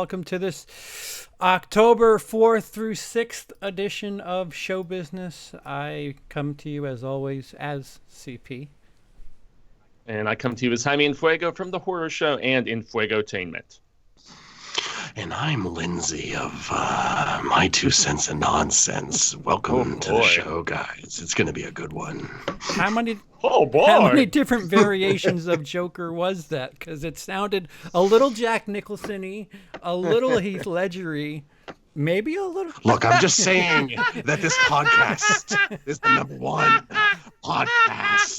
welcome to this October 4th through 6th edition of Show Business. I come to you, as always, as CP. And I come to you as Jaime and Fuego from the Horror Show and in Fuegotainment. And I'm Lindsey of My Two Cents of Nonsense. Welcome to the show, guys. It's going to be a good one. How many different variations of Joker was that? Because it sounded a little Jack Nicholson-y, a little Heath Ledger-y, maybe a little... Look, I'm just saying that this podcast is the #1 podcast.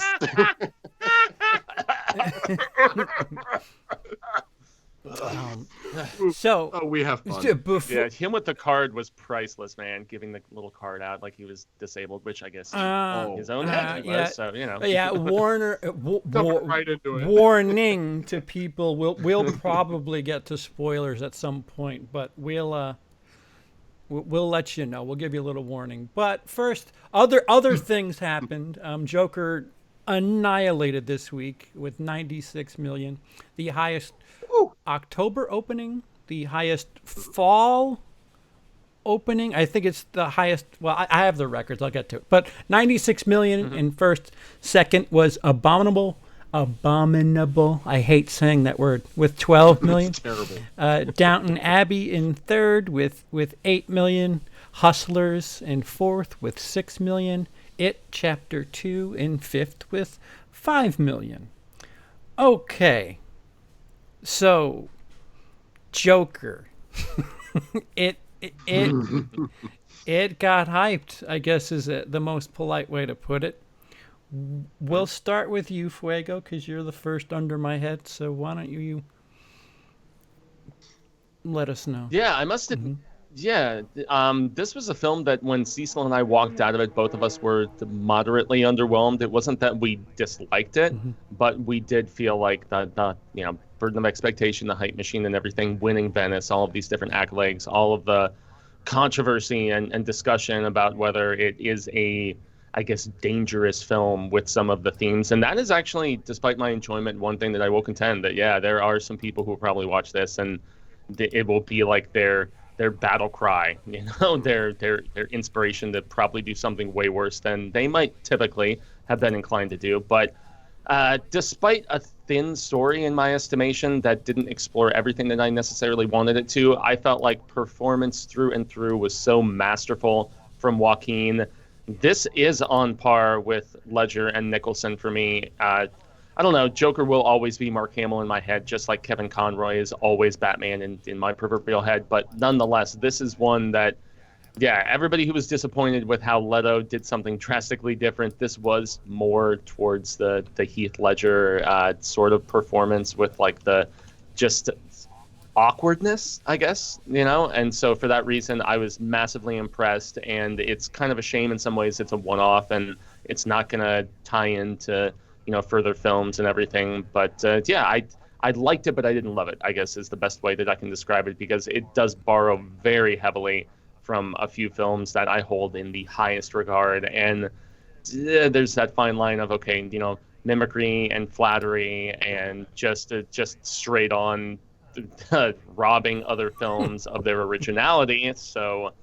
We have fun. Yeah, him with the card was priceless, man. Giving the little card out like he was disabled, which I guess his own head was. So warning to people. We'll probably get to spoilers at some point, but we'll let you know. We'll give you a little warning. But first, other things happened. Joker annihilated this week with 96 million, the highest October opening, the highest fall opening. I think it's the highest. Well, I have the records. I'll get to it. But 96 million in first. Second was Abominable. I hate saying that word. With 12 million. It's terrible. Downton Abbey in third with 8 million. Hustlers in fourth with 6 million. It Chapter 2 in fifth with 5 million. Okay. So, Joker, it got hyped, I guess is the most polite way to put it. We'll start with you, Fuego, because you're the first under my head. So why don't you let us know? Yeah, I must have. Yeah, this was a film that when Cecil and I walked out of it, both of us were moderately underwhelmed. It wasn't that we disliked it, but we did feel like the burden of expectation, the hype machine and everything, winning Venice, all of these different accolades, all of the controversy and discussion about whether it is a, I guess, dangerous film with some of the themes. And that is actually, despite my enjoyment, one thing that I will contend that, yeah, there are some people who will probably watch this and it will be like their battle cry, their inspiration to probably do something way worse than they might typically have been inclined to do. But despite a thin story, in my estimation, that didn't explore everything that I necessarily wanted it to, I felt like performance through and through was so masterful from Joaquin. This is on par with Ledger and Nicholson for me. I don't know, Joker will always be Mark Hamill in my head, just like Kevin Conroy is always Batman in my proverbial head. But nonetheless, this is one that, yeah, everybody who was disappointed with how Leto did something drastically different, this was more towards the Heath Ledger sort of performance with like the just awkwardness, I guess, And so for that reason, I was massively impressed. And it's kind of a shame in some ways it's a one-off and it's not going to tie into further films and everything. But I liked it, but I didn't love it, I guess is the best way that I can describe it, because it does borrow very heavily from a few films that I hold in the highest regard. And there's that fine line of, okay, mimicry and flattery and just straight on robbing other films of their originality. So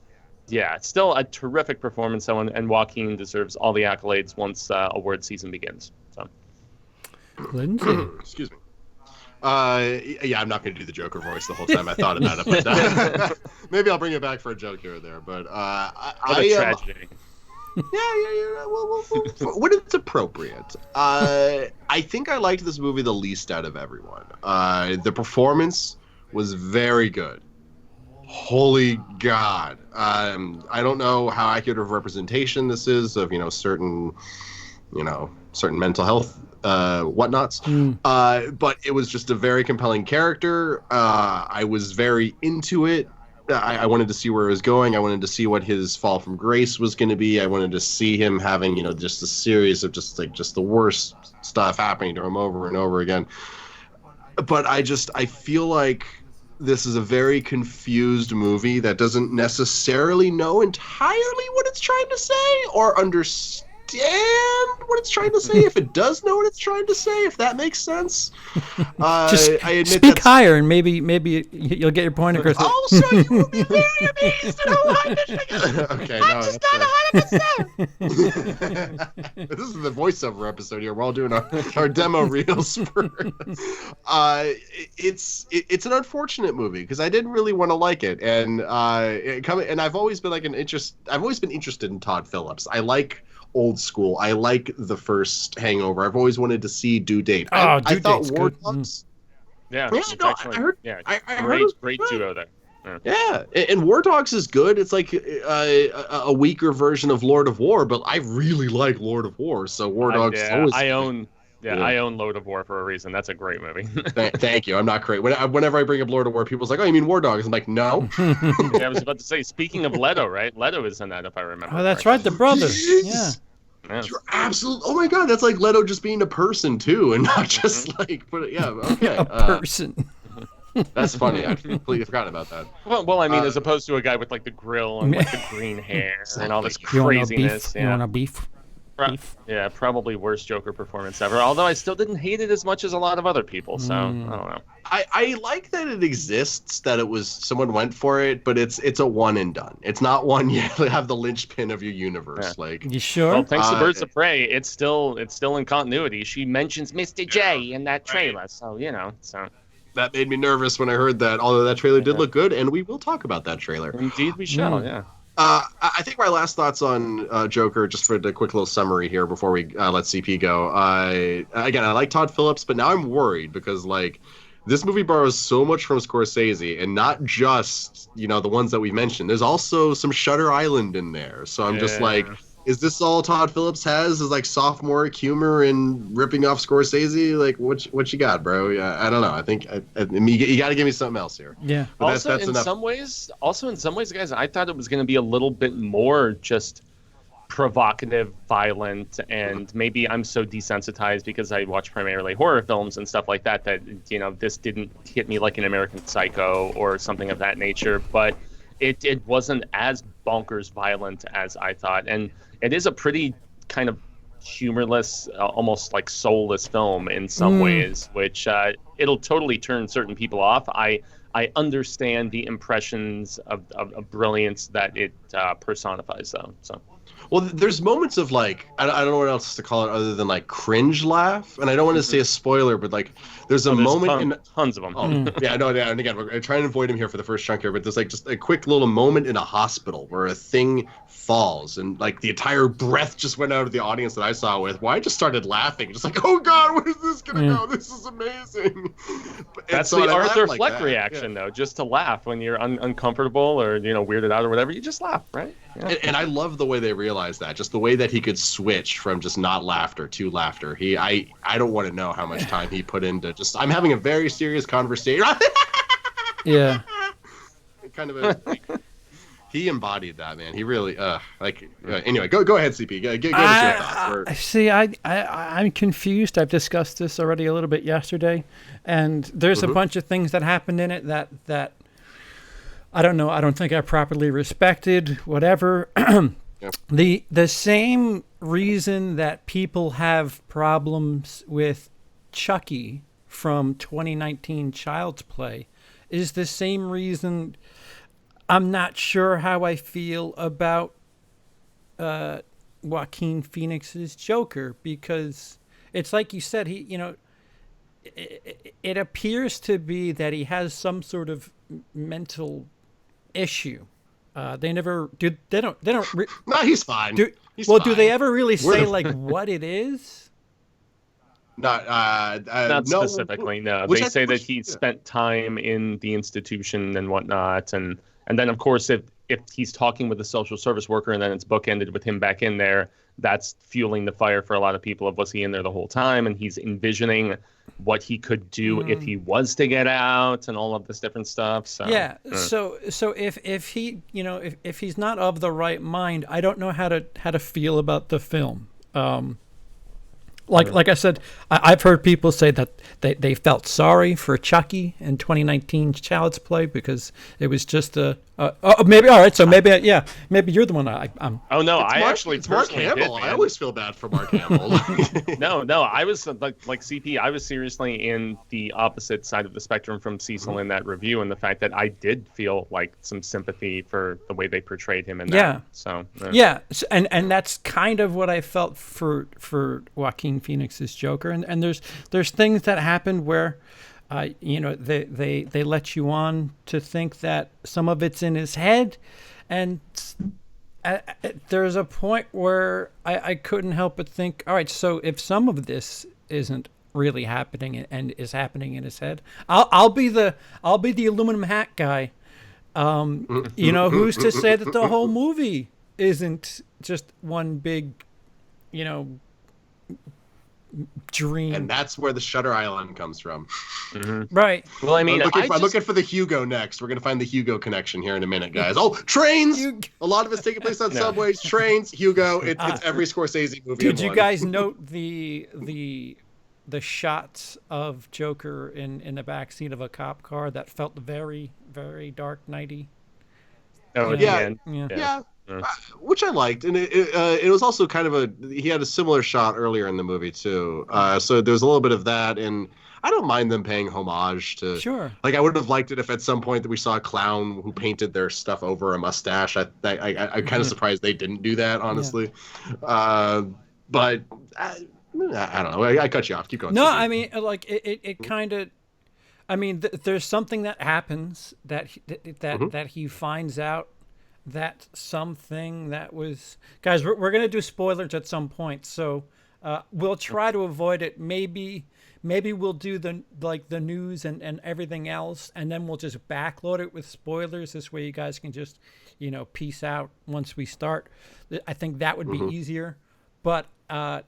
yeah, it's still a terrific performance, and Joaquin deserves all the accolades once award season begins. So, Lindsey. Excuse me. Yeah, I'm not going to do the Joker voice the whole time. I thought about it, but maybe I'll bring it back for a joke here or there. But tragedy. Yeah. Well, when it's appropriate. I think I liked this movie the least out of everyone. The performance was very good. Holy God. I don't know how accurate of representation this is of, certain mental health whatnots. But it was just a very compelling character. I was very into it. I wanted to see where it was going. I wanted to see what his fall from grace was going to be. I wanted to see him having, just a series of just the worst stuff happening to him over and over again. But I feel like this is a very confused movie that doesn't necessarily know entirely what it's trying to say or understand what it's trying to say, if it does know what it's trying to say, if that makes sense. Just I admit speak higher, and maybe you'll get your point across. Also, you will be very amazed at how high Michigan. Okay, I'm just not 100%. This is the voiceover episode here. We're all doing our demo reels for. It's an unfortunate movie because I didn't really want to like it, and I've always been I've always been interested in Todd Phillips. I like old school. I like the first Hangover. I've always wanted to see Due Date. I thought War Dogs. Yeah, I heard great duo there. Yeah, and War Dogs is good. It's like a weaker version of Lord of War, but I really like Lord of War. So War Dogs. I own Lord of War for a reason. That's a great movie. Thank you. I'm not great. Whenever I bring up Lord of War, people's like, "Oh, you mean War Dogs?" I'm like, "No." Yeah, I was about to say. Speaking of Leto, right? Leto is in that, if I remember. Oh, that's right, the brother. Yeah. You're absolutely. Oh my God, that's like Leto just being a person too, and not just like. But yeah, okay. A person. That's funny. I completely forgot about that. Well, I mean, as opposed to a guy with like the grill and like the green hair and all this craziness. You want a beef? Yeah, probably worst Joker performance ever. Although I still didn't hate it as much as a lot of other people. So I don't know. I like that it exists, that it was someone went for it, but it's a one and done. It's not one you have the linchpin of your universe. Yeah. Like, you sure? Well, thanks to Birds of Prey, it's still in continuity. She mentions Mr. J in that trailer, so that made me nervous when I heard that. Although that trailer did look good, and we will talk about that trailer. Indeed, we shall. Yeah. I think my last thoughts on Joker, just for the quick little summary here before we let CP go. I like Todd Phillips, but now I'm worried because like this movie borrows so much from Scorsese, and not just the ones that we mentioned. There's also some Shutter Island in there, so I'm just like, is this all Todd Phillips has? Is like sophomoric humor and ripping off Scorsese? Like, what you got, bro? Yeah, I don't know. I think you got to give me something else here. Yeah. But Also, that's in enough. some ways, guys, I thought it was going to be a little bit more just provocative, violent, and maybe I'm so desensitized because I watch primarily horror films and stuff like that this didn't hit me like an American Psycho or something of that nature. But it wasn't as bonkers violent as I thought, and it is a pretty kind of humorless, almost like soulless film in some ways, which it'll totally turn certain people off. I understand the impressions of brilliance that it personifies, though. So. Well, there's moments of like, I don't know what else to call it other than like cringe laugh, and I don't want to say a spoiler, but like there's a moment tons of them. Yeah, no, and again, we're trying to avoid him here for the first chunk here, but there's like just a quick little moment in a hospital where a thing falls, and like the entire breath just went out of the audience that I saw with. Well, I just started laughing, just like, oh God, where is this gonna go? This is amazing. That's the Arthur Fleck reaction, though, just to laugh when you're uncomfortable or weirded out or whatever. You just laugh, right? Yeah. And I love the way they realized that, just the way that he could switch from just not laughter to laughter. I don't want to know how much time he put into just, I'm having a very serious conversation. Yeah. Kind of he embodied that, man. He really, anyway, go ahead, CP. Give us your thoughts. See, I'm confused. I've discussed this already a little bit yesterday, and there's a bunch of things that happened in it that I don't know. I don't think I properly respected. Whatever. The same reason that people have problems with Chucky from 2019 Child's Play is the same reason I'm not sure how I feel about Joaquin Phoenix's Joker, because it's like you said, it appears to be that he has some sort of mental issue. They never do. They don't. No, he's fine. He's fine. Do they ever really say like what it is? Not specifically. No, they say that he spent time in the institution and whatnot, and then of course if he's talking with a social service worker and then it's bookended with him back in there, that's fueling the fire for a lot of people of was he in there the whole time, and he's envisioning what he could do if he was to get out and all of this different stuff. So yeah. So if he if he's not of the right mind, I don't know how to feel about the film. Like I said, I've heard people say that they felt sorry for Chucky in 2019's Child's Play because it was just maybe all right. So maybe maybe you're the one. I'm. Oh no, It's Mark Hamill. I always feel bad for Mark Hamill. No, I was like CP. I was seriously in the opposite side of the spectrum from Cecil in that review, and the fact that I did feel like some sympathy for the way they portrayed him in that. Yeah. So yeah, and that's kind of what I felt for Joaquin Phoenix's Joker, and there's things that happened where, they let you on to think that some of it's in his head, and there's a point where I couldn't help but think, all right, so if some of this isn't really happening and is happening in his head, I'll be the aluminum hat guy. Who's to say that the whole movie isn't just one big, dream? And that's where the Shutter Island comes from. Right. Well, I mean, I'm looking for the Hugo next. We're gonna find the Hugo connection here in a minute, guys. Oh, trains! A lot of it's taking place on subways, trains, Hugo. It's every Scorsese movie. Did you guys note the shots of Joker in the backseat of a cop car that felt very, very Dark Knighty? Oh, yeah. Which I liked, and it was also kind of he had a similar shot earlier in the movie too. So there was a little bit of that, and I don't mind them paying homage to. Sure. Like I would have liked it if at some point that we saw a clown who painted their stuff over a mustache. I'm kind of surprised they didn't do that, honestly. Yeah. But I don't know. I cut you off. Keep going. No, I mean, like it kind of. I mean, there's something that happens that he finds out that something that was, guys, we're gonna do spoilers at some point, so we'll try to avoid it. Maybe we'll do the news and everything else, and then we'll just backload it with spoilers. This way, you guys can just peace out once we start. I think that would be easier. But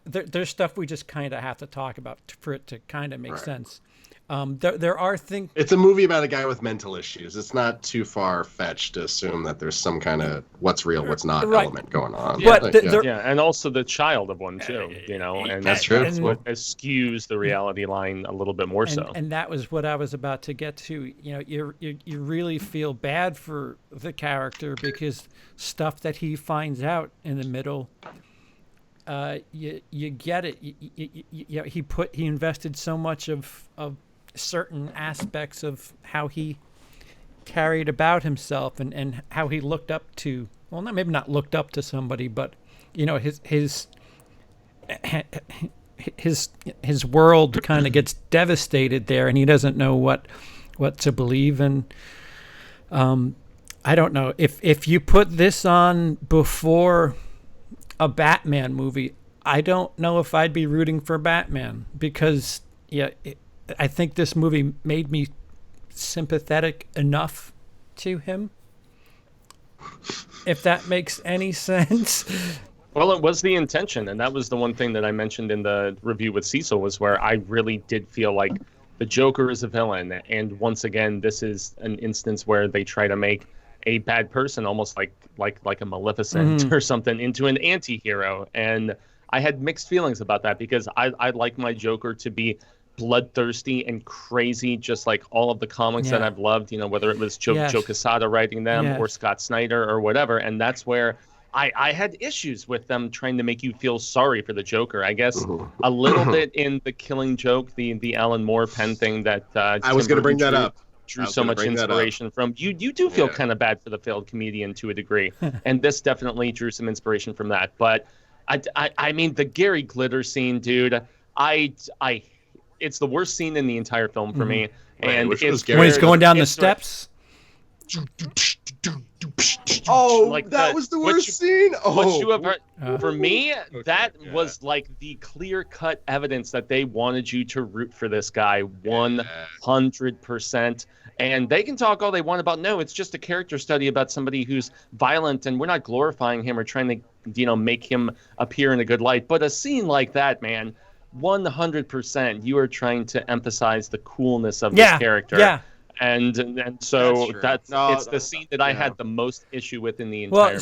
there's stuff we just kind of have to talk about for it to kind of make sense. There are things. It's a movie about a guy with mental issues. It's not too far fetched to assume that there's some kind of what's real, what's not element going on. Yeah, but and also the child of one too. And that's true. That's what skews the reality line a little bit more so. And that was what I was about to get to. You really feel bad for the character because stuff that he finds out in the middle. You get it. He invested so much of certain aspects of how he carried about himself and how he looked up to, well, maybe not looked up to somebody, but his world kind of gets devastated there, and he doesn't know what to believe. And I don't know if you put this on before a Batman movie, I don't know if I'd be rooting for Batman because I think this movie made me sympathetic enough to him, if that makes any sense. Well, it was the intention, and that was the one thing that I mentioned in the review with Cecil, was where I really did feel like the Joker is a villain, and once again, this is an instance where they try to make a bad person almost like a Maleficent or something into an anti-hero, and I had mixed feelings about that because I like my Joker to be bloodthirsty and crazy, just like all of the comics that I've loved, whether it was Joe Quesada writing them or Scott Snyder or whatever. And that's where I had issues with them trying to make you feel sorry for the Joker. I guess a little bit in The Killing Joke, the Alan Moore pen thing that I was going to bring that up. Drew so much inspiration from. You do feel kind of bad for the failed comedian to a degree, and this definitely drew some inspiration from that. But I mean, the Gary Glitter scene, dude, it's the worst scene in the entire film for me. And it's when he's going down the steps. Oh, that was the worst scene. What you have heard, for me, that was like the clear-cut evidence that they wanted you to root for this guy 100%. And they can talk all they want about, no, it's just a character study about somebody who's violent, and we're not glorifying him or trying to, make him appear in a good light. But a scene like that, man, 100%, you are trying to emphasize the coolness of this character. Yeah. and so That's true. that's No, it's the scene that I yeah. had the most issue with in the entire movie.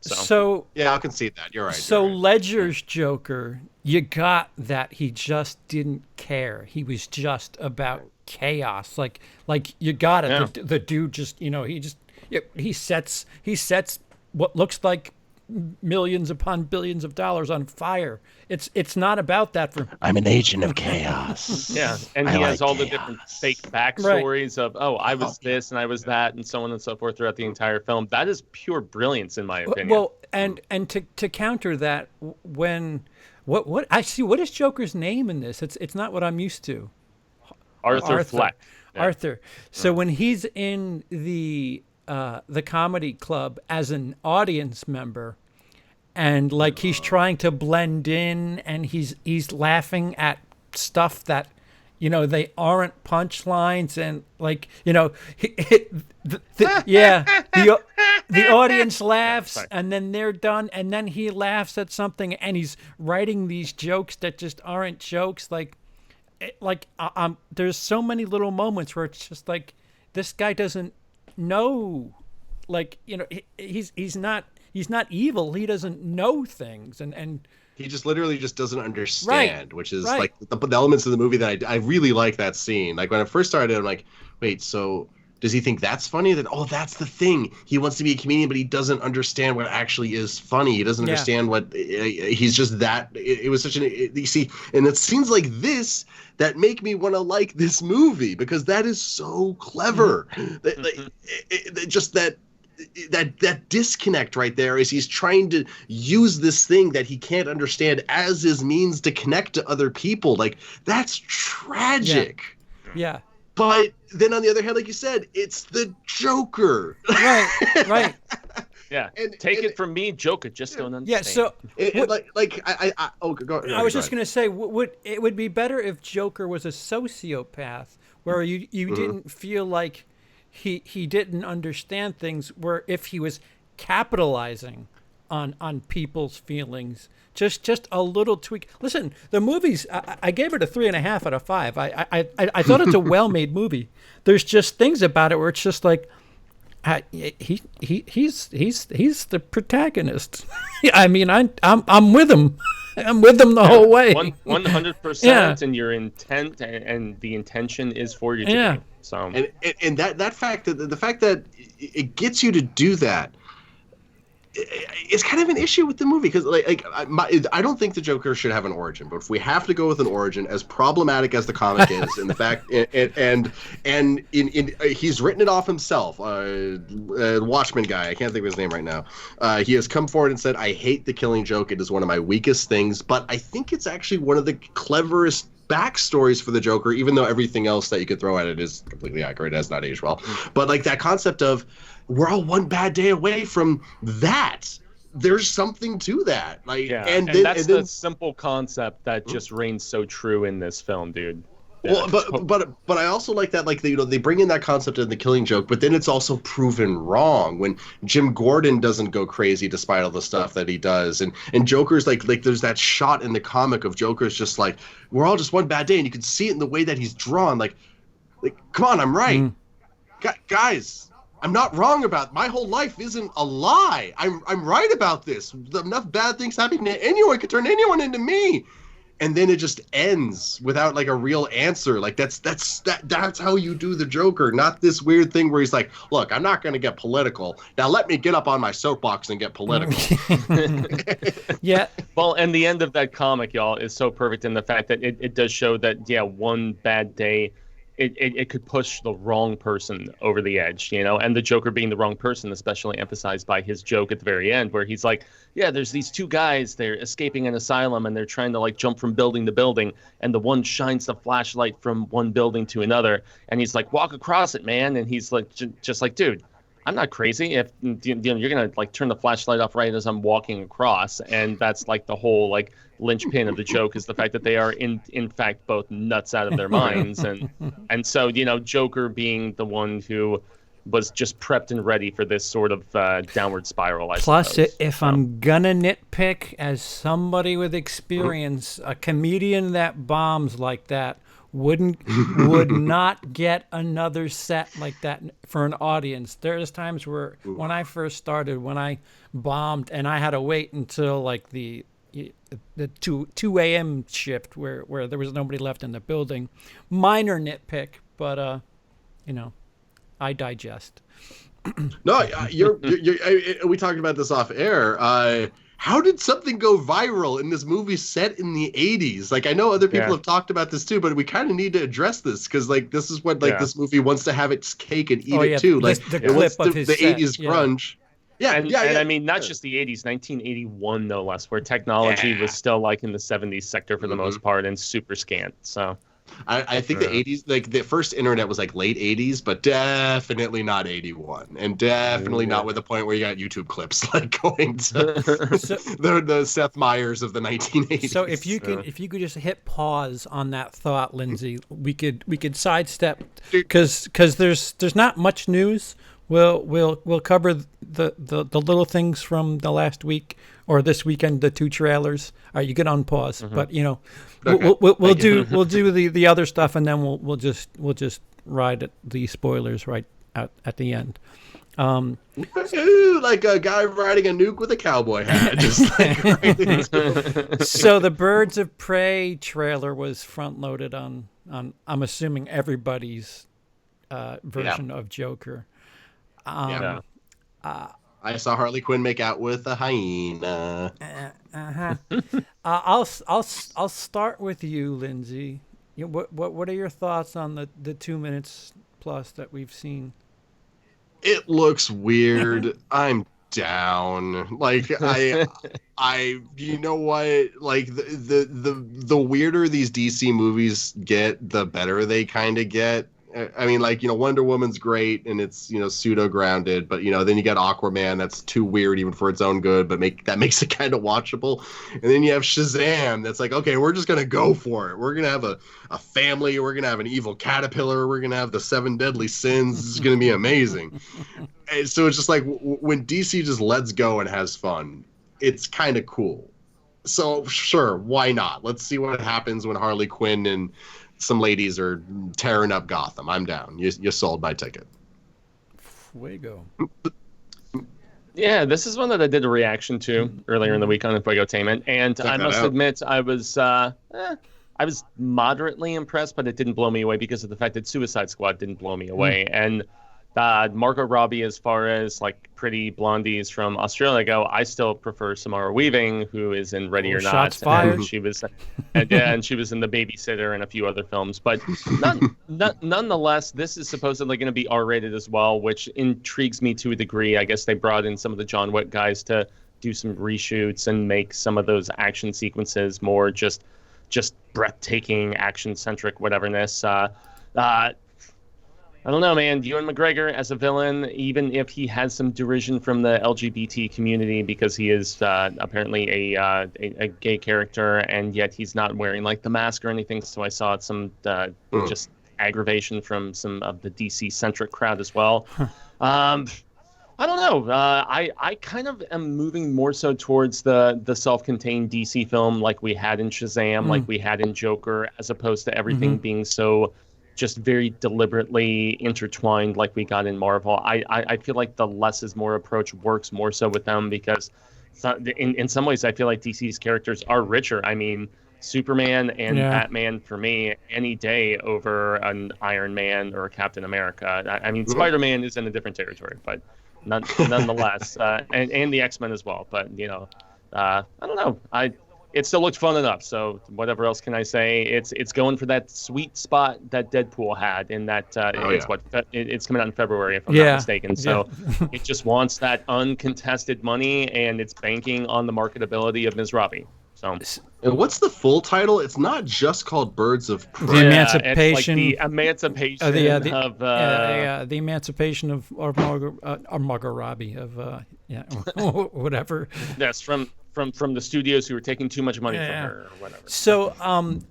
So Yeah, I'll concede that. You're right. So you're right. Ledger's Joker, you got that he just didn't care. He was just about chaos. Like you got it. Yeah. The dude just, he sets what looks like millions upon billions of dollars on fire. It's not about that for I'm an agent of chaos. Yeah, and he has all the different fake backstories of, I was this and I was that and so on and so forth throughout the entire film. That is pure brilliance in my opinion. Well, and to counter that, when what I see, what is Joker's name in this? It's not what I'm used to. Arthur Fleck. Yeah. Arthur. So when he's in the comedy club as an audience member, and like he's trying to blend in, and he's laughing at stuff that, they aren't punchlines, and like, the audience laughs, and then they're done, and then he laughs at something, and he's writing these jokes that just aren't jokes, there's so many little moments where it's just like, this guy doesn't know, he's not evil. He doesn't know things, and He just literally just doesn't understand, Right, which is right. like the elements of the movie that I really like that scene. Like when I first started, I'm like, wait, so does he think that's funny? That that's the thing. He wants to be a comedian, but he doesn't understand what actually is funny. He doesn't understand what he's just that. It was such you see, and it's scenes like this that make me want to like this movie because that is so clever. Just that disconnect right there is he's trying to use this thing that he can't understand as his means to connect to other people. Like that's tragic. yeah. But then on the other hand, like you said, it's the Joker. Right. Yeah. And- Take and- it from me, Joker just don't understand. Yeah. So I I was just gonna say, it would be better if Joker was a sociopath, where you didn't feel like he didn't understand things, where if he was capitalizing on people's feelings, just a little tweak. Listen, the movie's I gave it a 3.5 out of 5. I thought it's a well-made movie. There's just things about it where it's just like, he's the protagonist. I mean, I'm with him. I'm with them the whole way. 100%, Yeah. and your intent and the intention is for you to Yeah. be. So and that fact that the fact that it gets you to do that is kind of an issue with the movie because I don't think the Joker should have an origin, but if we have to go with an origin, as problematic as the comic is, and the fact and he's written it off himself, Watchmen guy, I can't think of his name right now. He has come forward and said, "I hate the Killing Joke. It is one of my weakest things," but I think it's actually one of the cleverest backstories for the Joker, even though everything else that you could throw at it is completely accurate, has not aged well. But like that concept of we're all one bad day away from that. There's something to that. Like, yeah, and that's then the simple concept that just reigns so true in this film, dude. well, but I also like that, like, they bring in that concept of the Killing Joke, but then it's also proven wrong when Jim Gordon doesn't go crazy despite all the stuff that he does, and Joker's like there's that shot in the comic of Joker's just like, we're all just one bad day, and you can see it in the way that he's drawn, like come on, I'm right, guys. I'm not wrong about my whole life isn't a lie. I'm right about this. Enough bad things happening to anyone could turn anyone into me. And then it just ends without like a real answer. Like that's how you do the Joker, not this weird thing where he's like, look, I'm not going to get political. Now let me get up on my soapbox and get political. Yeah. Well, and the end of that comic, y'all, is so perfect in the fact that it does show that, one bad day, it could push the wrong person over the edge, and the Joker being the wrong person, especially emphasized by his joke at the very end, where he's like, there's these two guys, they're escaping an asylum and they're trying to like jump from building to building, and the one shines the flashlight from one building to another, and he's like, walk across it, man, and he's like, just like, dude, I'm not crazy. If you're gonna like turn the flashlight off right as I'm walking across, and that's like the whole like linchpin of the joke is the fact that they are in fact both nuts out of their minds, and so Joker being the one who was just prepped and ready for this sort of downward spiral. Plus, if I'm gonna nitpick as somebody with experience, a comedian that bombs like that would not get another set like that for an audience. There's times where when I first started, when I bombed, and I had to wait until like the 2 a.m. shift where there was nobody left in the building. Minor nitpick, but I digest. No, we talked about this off air. How did something go viral in this movie set in the 80s? Like, I know other people have talked about this too, but we kind of need to address this because, like, this is what this movie wants to have its cake and eat it too. Like, the clip of his the set, 80s grunge. And I mean, not just the 80s, 1981 no less, where technology was still like in the 70s sector for the most part and super scant. So I think the 80s, like the first internet was like late 80s, but definitely not 81, and definitely not with the point where you got YouTube clips like going to the Seth Meyers of the 1980s. So if you could just hit pause on that thought, Lindsey, we could sidestep because there's not much news. We'll cover the little things from the last week or this weekend, the 2 trailers. All right, you get on pause, but we'll do the other stuff, and then we'll just ride the spoilers right at the end. Like a guy riding a nuke with a cowboy hat, just like right. So the Birds of Prey trailer was front loaded on I'm assuming everybody's version of Joker. I saw Harley Quinn make out with a hyena. I'll start with you, Lindsey. What are your thoughts on the 2 minutes plus that we've seen? It looks weird. I'm down. Like you know what? Like the weirder these DC movies get, the better they kind of get. I mean, like, Wonder Woman's great and it's, pseudo grounded, but then you got Aquaman that's too weird even for its own good, but that makes it kind of watchable. And then you have Shazam that's like, okay, we're just gonna go for it. We're gonna have a family. We're gonna have an evil caterpillar. We're gonna have the 7 deadly sins. This is gonna be amazing. And so it's just like when DC just lets go and has fun, it's kind of cool. So sure, why not? Let's see what happens when Harley Quinn and some ladies are tearing up Gotham. I'm down. You sold my ticket. Fuego. Yeah, this is one that I did a reaction to earlier in the week on Fuegotainment, and I must admit I was moderately impressed, but it didn't blow me away because of the fact that Suicide Squad didn't blow me away. And Margot Robbie, as far as like pretty blondies from Australia go, I still prefer Samara Weaving, who is in Ready or Not. Shots fired. And she was, and she was in The Babysitter and a few other films. But nonetheless, this is supposedly going to be R-rated as well, which intrigues me to a degree. I guess they brought in some of the John Wick guys to do some reshoots and make some of those action sequences more just breathtaking, action-centric whateverness. I don't know, man. Ewan McGregor as a villain, even if he has some derision from the LGBT community because he is apparently a gay character, and yet he's not wearing like the mask or anything. So I saw some just aggravation from some of the DC-centric crowd as well. I don't know. I kind of am moving more so towards the self-contained DC film like we had in Shazam, like we had in Joker, as opposed to everything being so just very deliberately intertwined like we got in Marvel. I feel like the less is more approach works more so with them because in some ways I feel like DC's characters are richer. I mean, Superman and Batman for me any day over an Iron Man or Captain America. I mean, Spider-Man is in a different territory, but nonetheless, and the X-Men as well. But I don't know. It still looked fun enough. So whatever else can I say? It's going for that sweet spot that Deadpool had in that. It's coming out in February if I'm not mistaken. So it just wants that uncontested money, and it's banking on the marketability of Ms. Robbie. So. And what's the full title? It's not just called Birds of Prey. The Emancipation. It's like the emancipation the emancipation of Margot Robbie of whatever. That's from the studios who were taking too much money from her or whatever. So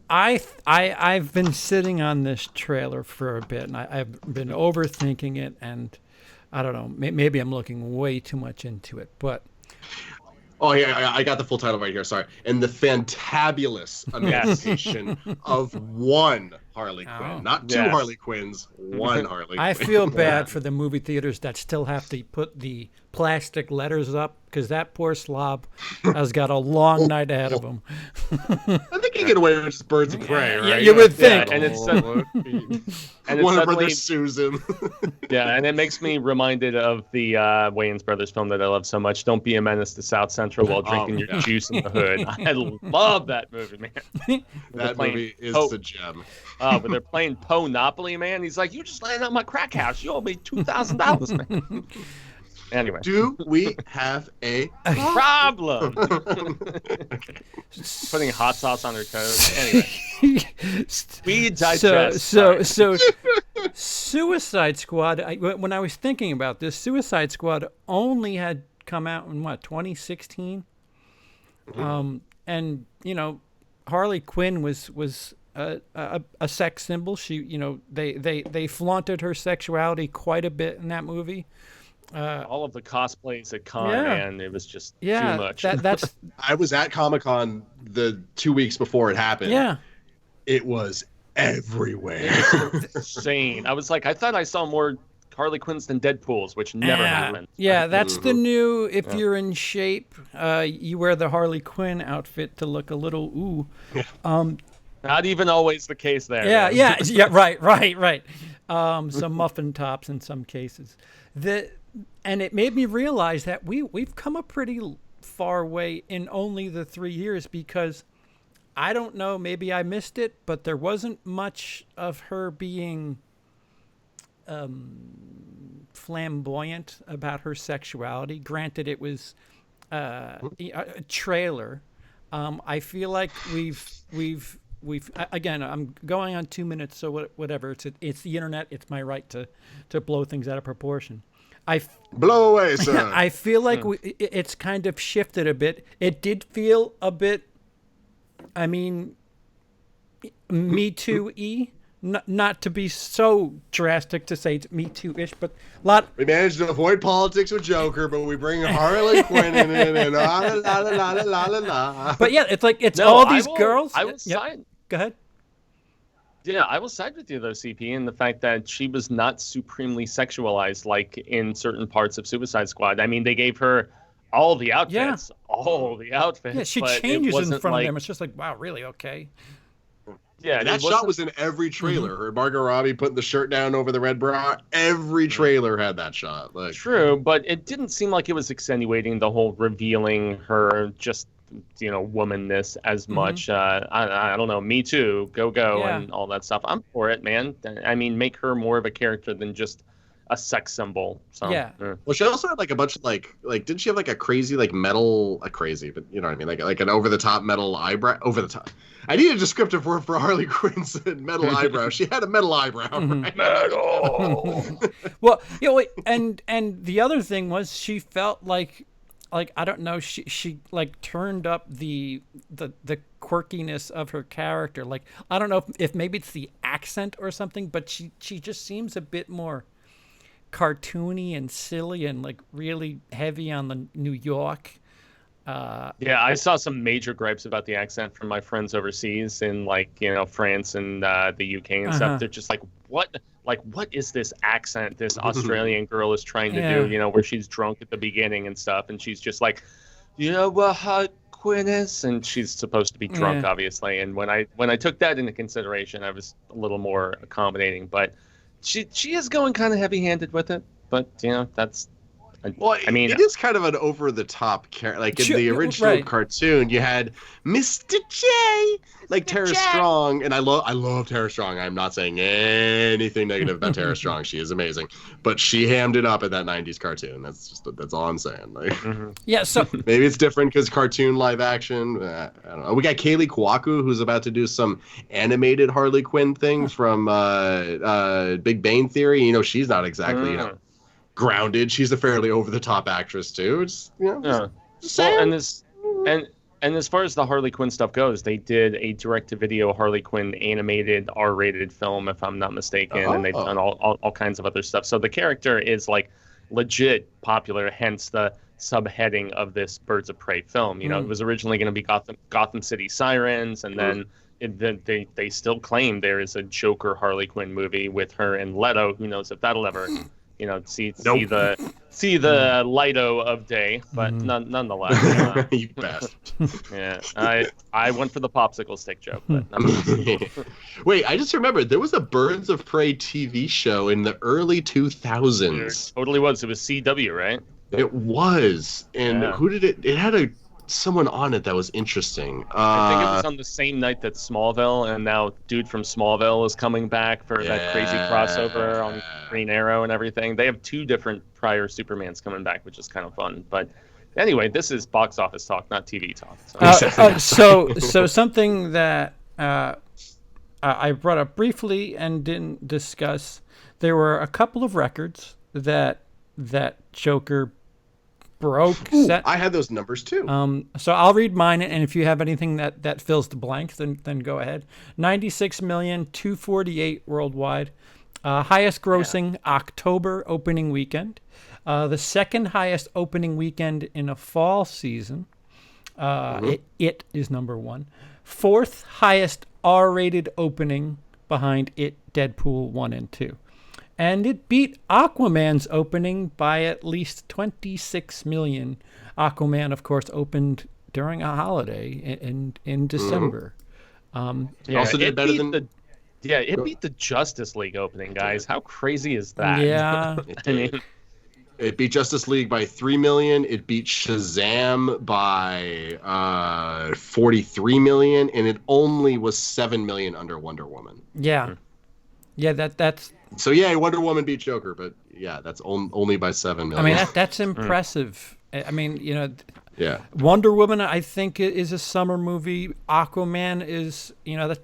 I've been sitting on this trailer for a bit, and I've been overthinking it, and I don't know, maybe I'm looking way too much into it, but. Oh, yeah, I got the full title right here. Sorry. And the fantabulous emancipation of one Harley Oh. Quinn, not two Yes. Harley Quinns, one Harley I Quinn. feel bad for the movie theaters that still have to put the plastic letters up because that poor slob has got a long night ahead of him. I think you get away with just Birds of Prey, Yeah, right? you would think. Yeah, and it's and one it's of them suddenly, is Susan. yeah, and it makes me reminded of the Wayans Brothers film that I love so much. Don't be a menace to South Central while drinking your yeah. juice in the hood. I love that movie, man. That movie is Poe, the gem. when they're playing Poe Monopoly, man, he's like, "You just landed on my crack house. You owe me $2,000, man." Anyway, Do we have a problem. Putting hot sauce on her toes. Anyway, we digest. So Suicide Squad, when I was thinking about this, Suicide Squad only had come out in, 2016? And, Harley Quinn was a sex symbol. She, they flaunted her sexuality quite a bit in that movie. All of the cosplays at con, Yeah. man, it was just too much. That's I was at Comic-Con the 2 weeks before it happened. yeah. It was everywhere. Insane. I was like, I thought I saw more Harley Quinns than Deadpools, which never happened. Yeah, that's the new. If you're in shape, you wear the Harley Quinn outfit to look a little Not even always the case there. Yeah, man. yeah, right. Some muffin tops in some cases. And it made me realize that we've come a pretty far way in only the 3 years, because I don't know, maybe I missed it, but there wasn't much of her being flamboyant about her sexuality. Granted, it was a trailer. I feel like we've again, I'm going on 2 minutes, so whatever. It's the internet. It's my right to blow things out of proportion. Blow away, sir. I feel like it's kind of shifted a bit. It did feel a bit, I mean, Me Too-y. Not to be so drastic to say it's Me Too-ish, but We managed to avoid politics with Joker, but we bring Harley Quinn in it, and la la la la la la la. But yeah, it's like it's No, all these I will- girls. I will Yep. side. Go ahead. Yeah, I will side with you though, CP, in the fact that she was not supremely sexualized like in certain parts of Suicide Squad. I mean, they gave her all the outfits, Yeah, she but it changes in wasn't front like, of them. It's just like, wow, really? Okay. Yeah, And that shot was in every trailer. Her Margot Robbie putting the shirt down over the red bra. Every trailer had that shot. Like, true, but it didn't seem like it was extenuating the whole revealing her just womanness as much. I don't know, Me Too, go Yeah. and all that stuff. I'm for it, man. I mean, make her more of a character than just a sex symbol. So Yeah. well, she also had like a bunch of like didn't she have like a crazy like metal, crazy, but you know what I mean, like an over the top metal eyebrow, over the top. I need a descriptive word for Harley Quinn's metal eyebrow. She had a metal eyebrow, right? metal. Well, and the other thing was she felt like I don't know, she like turned up the quirkiness of her character. Like, I don't know if maybe it's the accent or something, but she just seems a bit more cartoony and silly and like really heavy on the New York. Yeah, I saw some major gripes about the accent from my friends overseas in France and the UK and stuff. They're just like, what is this accent this Australian girl is trying to do, where she's drunk at the beginning and stuff, and she's just like, what hot Quinn is, and she's supposed to be drunk, obviously. And when I took that into consideration, I was a little more accommodating, but she is going kind of heavy-handed with it. But that's. Well, I mean, it is kind of an over-the-top character. Like in the original cartoon, you had Mr. J, like Tara Strong, and I love Tara Strong. I'm not saying anything negative about Tara Strong. She is amazing, but she hammed it up in that '90s cartoon. That's all I'm saying. Like, Yeah, so maybe it's different because cartoon live action. I don't know. We got Kaylee Kwaku, who's about to do some animated Harley Quinn thing from Big Bang Theory. She's not exactly grounded. She's a fairly over-the-top actress too. Just saying. Well, and as far as the Harley Quinn stuff goes, they did a direct-to-video Harley Quinn animated R-rated film, if I'm not mistaken, and they've done all kinds of other stuff. So the character is like legit popular, hence the subheading of this Birds of Prey film. It was originally going to be Gotham City Sirens, and then they still claim there is a Joker Harley Quinn movie with her and Leto. Who knows if that'll ever, see the Lido of day, but nonetheless. You best. Yeah, I went for the popsicle stick joke, but Wait, I just remembered there was a Birds of Prey TV show in the early 2000s. it totally was. It was CW, right? It was, and Yeah. who did it? It had someone on it that was interesting. I think it was on the same night that Smallville, and now dude from Smallville is coming back for that crazy crossover on Green Arrow and everything. They have two different prior Supermans coming back, which is kind of fun. But anyway, this is box office talk, not TV talk. So something that I brought up briefly and didn't discuss. There were a couple of records that Joker broke. Ooh, I had those numbers too. So I'll read mine, and if you have anything that fills the blank, then go ahead. 96,248,000 worldwide. Highest grossing October opening weekend. The second highest opening weekend in a fall season. It is number one. Fourth highest R-rated opening behind It, Deadpool 1 and 2. And it beat Aquaman's opening by at least 26 million. Aquaman, of course, opened during a holiday in December. Also did better than... it beat the Justice League opening, guys. How crazy is that? Yeah. It beat Justice League by 3 million. It beat Shazam by 43 million, and it only was 7 million under Wonder Woman. Yeah. Yeah, that's... So yeah, Wonder Woman beat Joker, but yeah, that's only by 7 million. I mean, that's impressive. I mean, yeah. Wonder Woman, I think, is a summer movie. Aquaman is,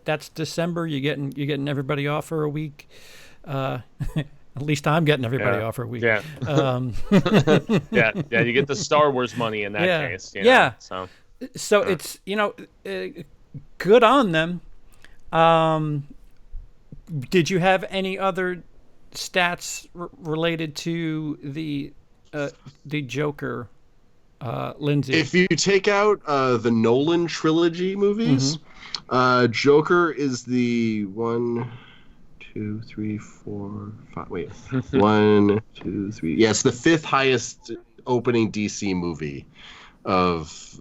that's December. You're getting everybody off for a week. At least I'm getting everybody off for a week. Yeah. Yeah. You get the Star Wars money in that case. Yeah. So it's good on them. Did you have any other stats related to the Joker, Lindsey? If you take out the Nolan trilogy movies, Joker is the 1, 2, 3, 4, 5. Wait, 1, 2, 3. Yeah, it's the fifth highest opening DC movie of.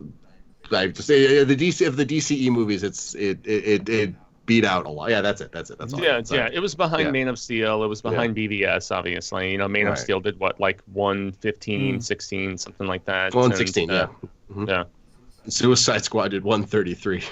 I have to say the DCE movies. It beat out a lot. Yeah, that's it. That's all. Yeah. It was behind Man of Steel. It was behind BVS, obviously. Man of Steel did what, like 115, 16, something like that. 116, yeah. Yeah. Suicide Squad did 133.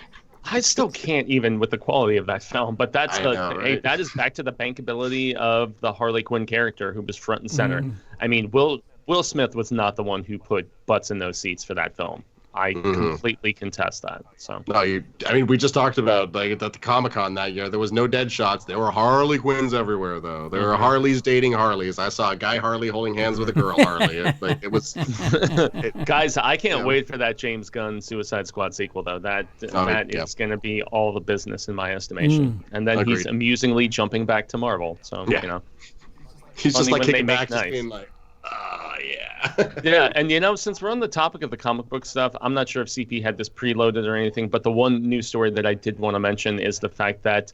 I still can't even with the quality of that film, but that's that is back to the bankability of the Harley Quinn character who was front and center. I mean, Will Smith was not the one who put butts in those seats for that film. I completely contest that. So no, we just talked about like at the Comic-Con that year. There was no dead shots. There were Harley Quinns everywhere, though. There were Harleys dating Harleys. I saw a guy Harley holding hands with a girl Harley. It was. Guys, I can't wait for that James Gunn Suicide Squad sequel, though. That is going to be all the business in my estimation. And then he's amusingly jumping back to Marvel. So he's just like kicking back, nice. just being like. Yeah, and since we're on the topic of the comic book stuff, I'm not sure if CP had this preloaded or anything, but the one news story that I did want to mention is the fact that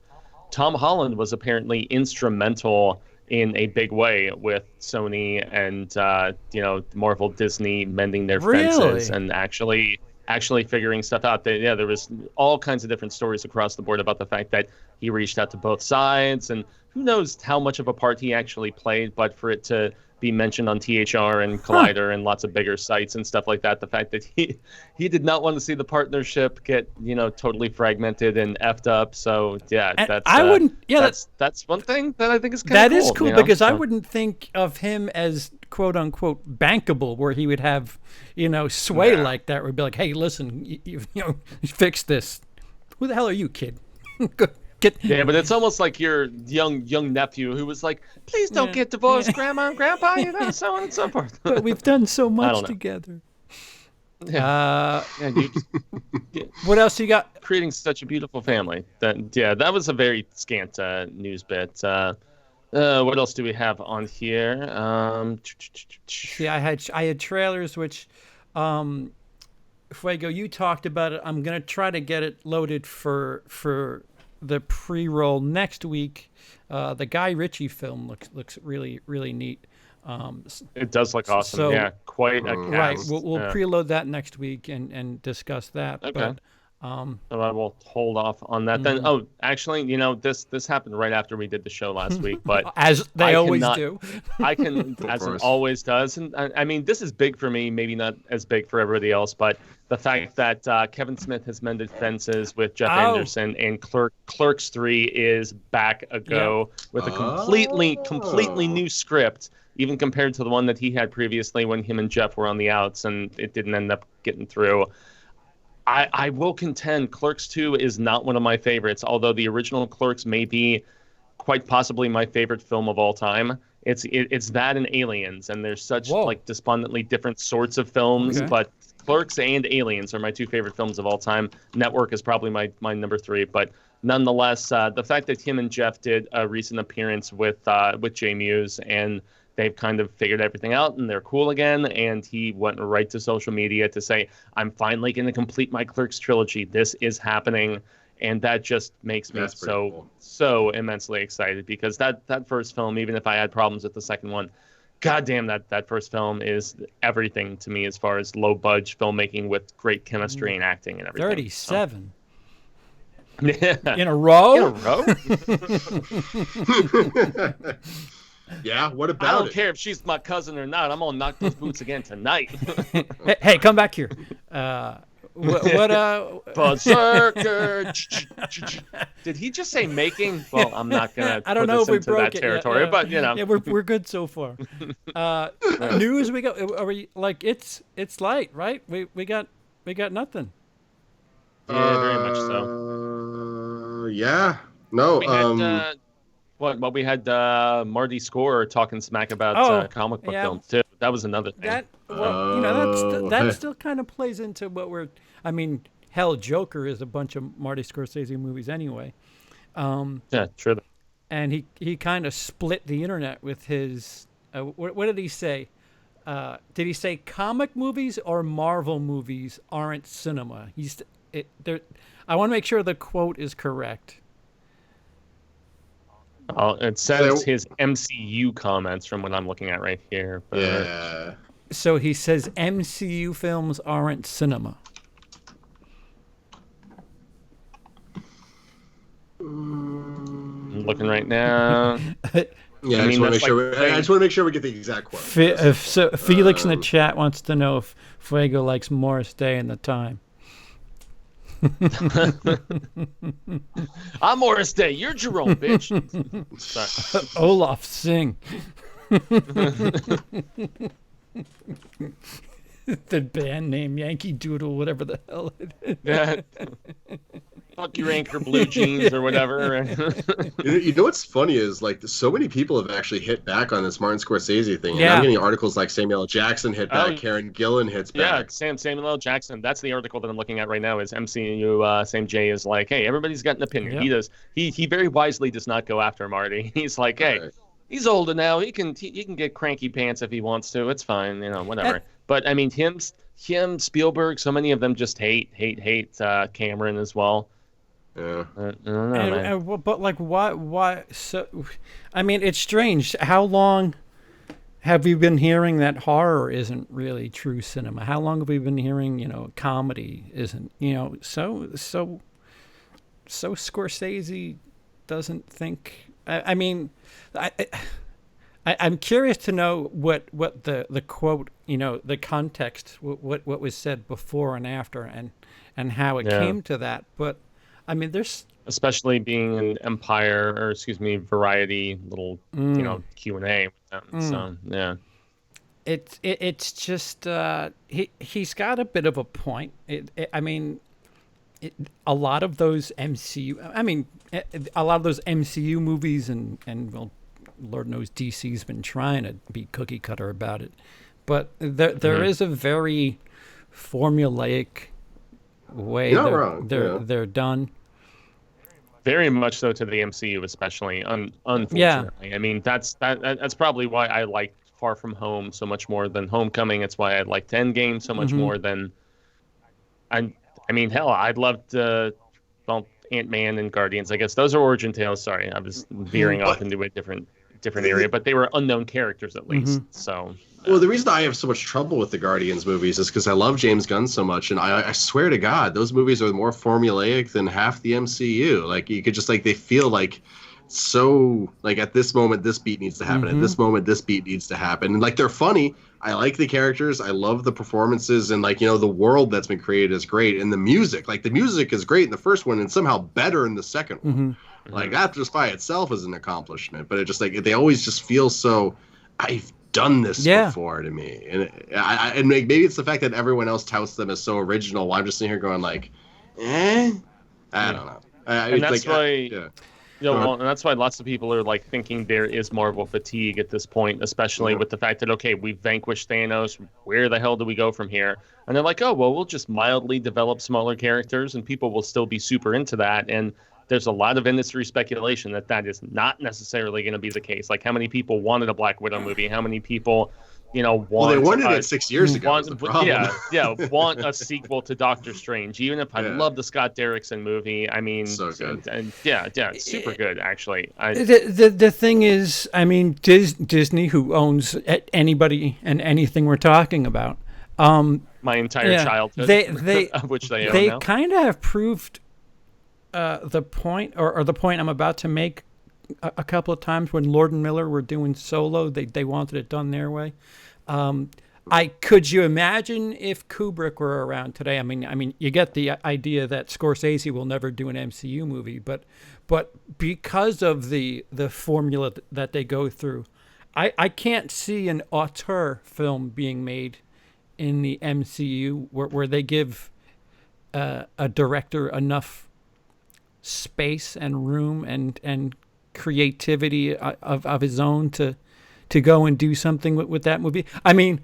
Tom Holland was apparently instrumental in a big way with Sony and Marvel, Disney mending their fences and actually figuring stuff out. There was all kinds of different stories across the board about the fact that he reached out to both sides, and who knows how much of a part he actually played, but for it to be mentioned on THR and Collider and lots of bigger sites and stuff like that. The fact that he did not want to see the partnership get totally fragmented and effed up. So that's one thing that I think is kind of cool. That is cool because I wouldn't think of him as quote unquote bankable, where he would have sway like that. Where he'd be like, hey, listen, you fix this. Who the hell are you, kid? Yeah, but it's almost like your young nephew who was like, please don't get divorced, Grandma and Grandpa, so on and so forth. But we've done so much together. What else you got? Creating such a beautiful family. That was a very scant news bit. What else do we have on here? See, I had trailers which Fuego, you talked about it. I'm gonna try to get it loaded for the pre-roll next week. The Guy Ritchie film looks really really neat. It does look awesome. So- Yeah, quite a cast. Right, we'll Yeah. preload that next week and discuss that. Okay. But So I will hold off on that then. Oh, actually, this happened right after we did the show last week, but as they I always cannot- do. I can, as it always does, and I mean, this is big for me, maybe not as big for everybody else, but the fact that Kevin Smith has mended fences with Jeff Oh. Anderson and Clerks 3 is back a go with a completely new script, even compared to the one that he had previously when him and Jeff were on the outs and it didn't end up getting through. I will contend Clerks 2 is not one of my favorites, although the original Clerks may be quite possibly my favorite film of all time. It's that and Aliens, and there's such Whoa. like despondently different sorts of films, Okay. but Clerks and Aliens are my two favorite films of all time. Network is probably my number 3, but nonetheless, the fact that him and Jeff did a recent appearance with Jay Muse, and they've kind of figured everything out and they're cool again, and he went right to social media to say, I'm finally going to complete my Clerks trilogy. This is happening. And that just makes me That's pretty cool. so immensely excited, because that first film, even if I had problems with the second one, goddamn, that first film is everything to me as far as low budge filmmaking with great chemistry and acting and everything. 37 Yeah. in a row. In a row? Yeah, what I about don't it? care if she's my cousin or not. I'm gonna knock those boots again tonight. Hey, come back here. What Berserker. Did he just say making? Well, I'm not gonna I don't put know this if we into broke that it. territory, but yeah, we're good so far. News we go. Are we like it's light, right? We got nothing. Yeah, very much so. Yeah. No. We had we had Marty Score talking smack about comic book yeah. films too. That was another thing. That that hey. still kind of plays into what we're. I mean, hell, Joker is a bunch of Marty Scorsese movies anyway. Yeah, true. And he kind of split the internet with his. What did he say? Did he say comic movies or Marvel movies aren't cinema? I want to make sure the quote is correct. It says his MCU comments from what I'm looking at right here. But, Yeah. So he says MCU films aren't cinema. I'm looking right now. Yeah, I just want to make sure we get the exact quote. Felix in the chat wants to know if Fuego likes Morris Day and the Time. I'm Morris Day. You're Jerome, bitch. Sorry. Olaf, sing. The band name Yankee Doodle, whatever the hell it is. Yeah. Fuck your anchor blue jeans or whatever. You know what's funny is like so many people have actually hit back on this Martin Scorsese thing. And Yeah. I'm getting articles like Samuel L. Jackson hit back, Oh. Karen Gillan hits Yeah, back. Samuel L. Jackson. That's the article that I'm looking at right now. Is MCU Sam J is like, hey, everybody's got an opinion. Yep. He very wisely does not go after Marty. He's like, hey, Right. he's older now. He can get cranky pants if he wants to. It's fine, whatever. But I mean, him, Spielberg. So many of them just hate Cameron as well. Yeah. I don't know, man. But like, why? So, I mean, it's strange. How long have we been hearing that horror isn't really true cinema? How long have we been hearing, comedy isn't? So Scorsese doesn't think. I'm curious to know what the quote, the context, what was said before and after, and how it came to that. But I mean, there's especially being an Empire or Variety little Q&A with them. So yeah. It's just he's got a bit of a point. A lot of those MCU movies and well, Lord knows DC's been trying to be cookie cutter about it, but there is a very formulaic way they're done. Very much so to the MCU, especially. Unfortunately, I mean that's probably why I liked Far From Home so much more than Homecoming. It's why I liked Endgame so much more than I mean, hell, I'd love to. Well, Ant-Man and Guardians. I guess those are origin tales. Sorry, I was veering off into a different area, but they were unknown characters at least. So. Well, the reason I have so much trouble with the Guardians movies is because I love James Gunn so much, and I swear to God, those movies are more formulaic than half the MCU. Like, you could just, like, they feel like so, like, at this moment, this beat needs to happen. At this moment, this beat needs to happen. And, like, they're funny. I like the characters. I love the performances, and, like, you know, the world that's been created is great. And the music is great in the first one and somehow better in the second one. Like, that just by itself is an accomplishment. But it just, like, they always just feel so, I've done this before to me. And maybe it's the fact that everyone else touts them as so original while I'm just sitting here going, like, I don't know. And that's why... and that's why lots of people are like thinking there is Marvel fatigue at this point, especially with the fact that, okay, we've vanquished Thanos. Where the hell do we go from here? And they're like, oh, well, we'll just mildly develop smaller characters and people will still be super into that. And there's a lot of industry speculation that is not necessarily going to be the case. Like, how many people wanted a Black Widow movie? How many people, they wanted it 6 years ago. Want a sequel to Doctor Strange. Even if I love the Scott Derrickson movie, I mean, so good. And it's super good actually. The thing is, I mean, Disney, who owns anybody and anything we're talking about, my entire childhood, they which they own they now. kind of have proved the point or the point I'm about to make a couple of times. When Lord and Miller were doing Solo, they wanted it done their way. Could you imagine if Kubrick were around today? I mean, you get the idea that Scorsese will never do an MCU movie, but because of the formula that they go through, I can't see an auteur film being made in the MCU where they give a director enough space and room and creativity of his own to go and do something with that movie. I mean,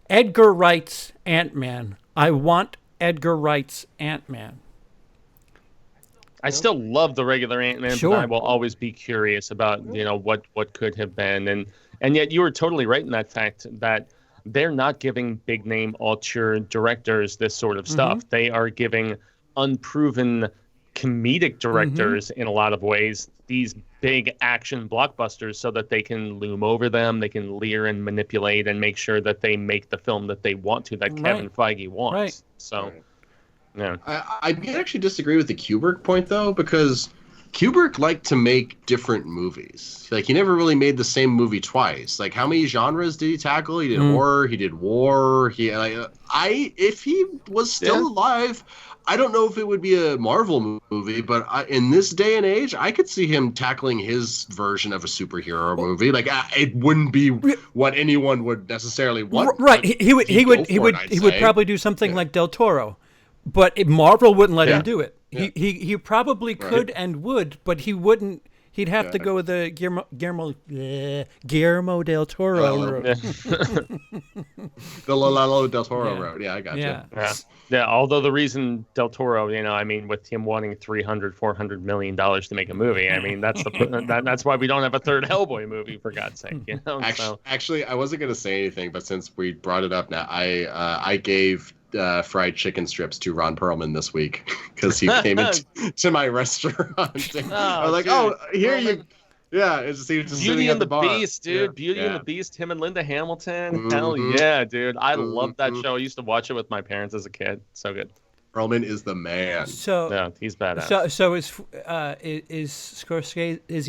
Edgar Wright's Ant-Man. I want Edgar Wright's Ant-Man. I still love the regular Ant-Man, Sure. but I will always be curious about what could have been, and yet you were totally right in that fact that they're not giving big name auteur directors this sort of stuff. They are giving unproven comedic directors in a lot of ways these big action blockbusters so that they can loom over them, they can leer and manipulate and make sure that they make the film that they want to, that Kevin Feige wants. Right. So, yeah. I actually disagree with the Kubrick point, though, because Kubrick liked to make different movies. Like, he never really made the same movie twice. Like, how many genres did he tackle? He did horror, he did war. If he was still alive, I don't know if it would be a Marvel movie, but in this day and age, I could see him tackling his version of a superhero movie. Like, it wouldn't be what anyone would necessarily want. Right. He would probably do something like Del Toro, but Marvel wouldn't let him do it. Yeah. He probably could and would, but he wouldn't. He'd have to go the Guillermo del Toro road. The Lalo del Toro road. Yeah, I got you. Yeah, although the reason Del Toro, with him wanting $300-400 million to make a movie, I mean, that's that's why we don't have a third Hellboy movie, for God's sake. Actually, I wasn't going to say anything, but since we brought it up now, I gave fried chicken strips to Ron Perlman this week because he came into my restaurant. I was like, here you. Yeah, it's just, he was just Beauty and the Beast, dude. Yeah. Beauty and the Beast, him and Linda Hamilton. Hell yeah, dude. I love that show. I used to watch it with my parents as a kid. So good. Perlman is the man. So yeah, he's badass. So is Scorsese? Is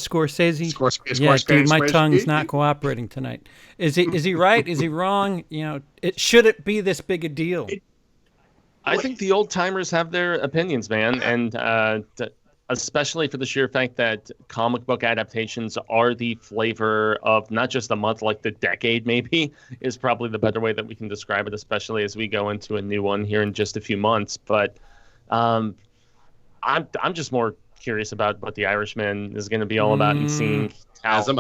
Scorsese? Dude, my tongue's not cooperating tonight. Is he right? Is he wrong? Should it be this big a deal? I think the old timers have their opinions, man, and especially for the sheer fact that comic book adaptations are the flavor of not just the month, like the decade, maybe is probably the better way that we can describe it, especially as we go into a new one here in just a few months. But I'm just more curious about what The Irishman is going to be all about and seeing how Joe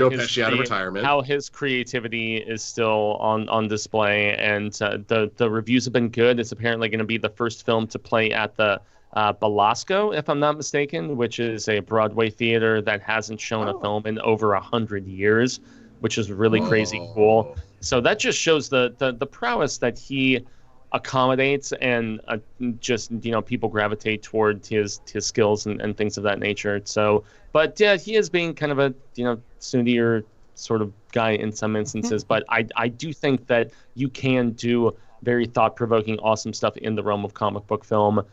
Pesci out of retirement, how his creativity is still on display, and the reviews have been good. It's apparently going to be the first film to play at the Belasco, if I'm not mistaken, which is a Broadway theater that hasn't shown a film in over 100 years, which is really crazy cool. So that just shows the prowess that he accommodates and just people gravitate toward his skills and things of that nature. So, but yeah, he is being kind of a snootier sort of guy in some instances. But I do think that you can do very thought-provoking, awesome stuff in the realm of comic book film.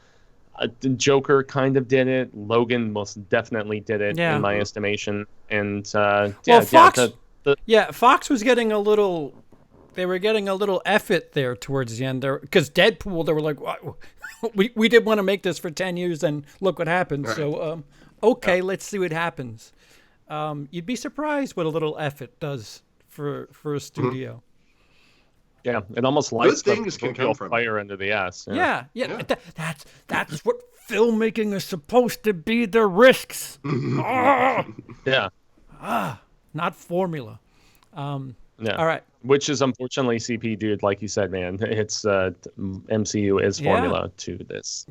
The Joker kind of did it. Logan most definitely did it in my estimation. And Fox, Fox was getting a little. They were getting a little effort there towards the end there, because Deadpool, they were like, we did want to make this for 10 years and look what happened. Right. So, let's see what happens. You'd be surprised what a little effort does for a studio. Yeah, it almost lights things can come from fire under the ass. Yeah. That's what filmmaking is supposed to be, the risks. Yeah. Not formula. Yeah. All right. Which is unfortunately CP, dude. Like you said, man, it's MCU is formula to this.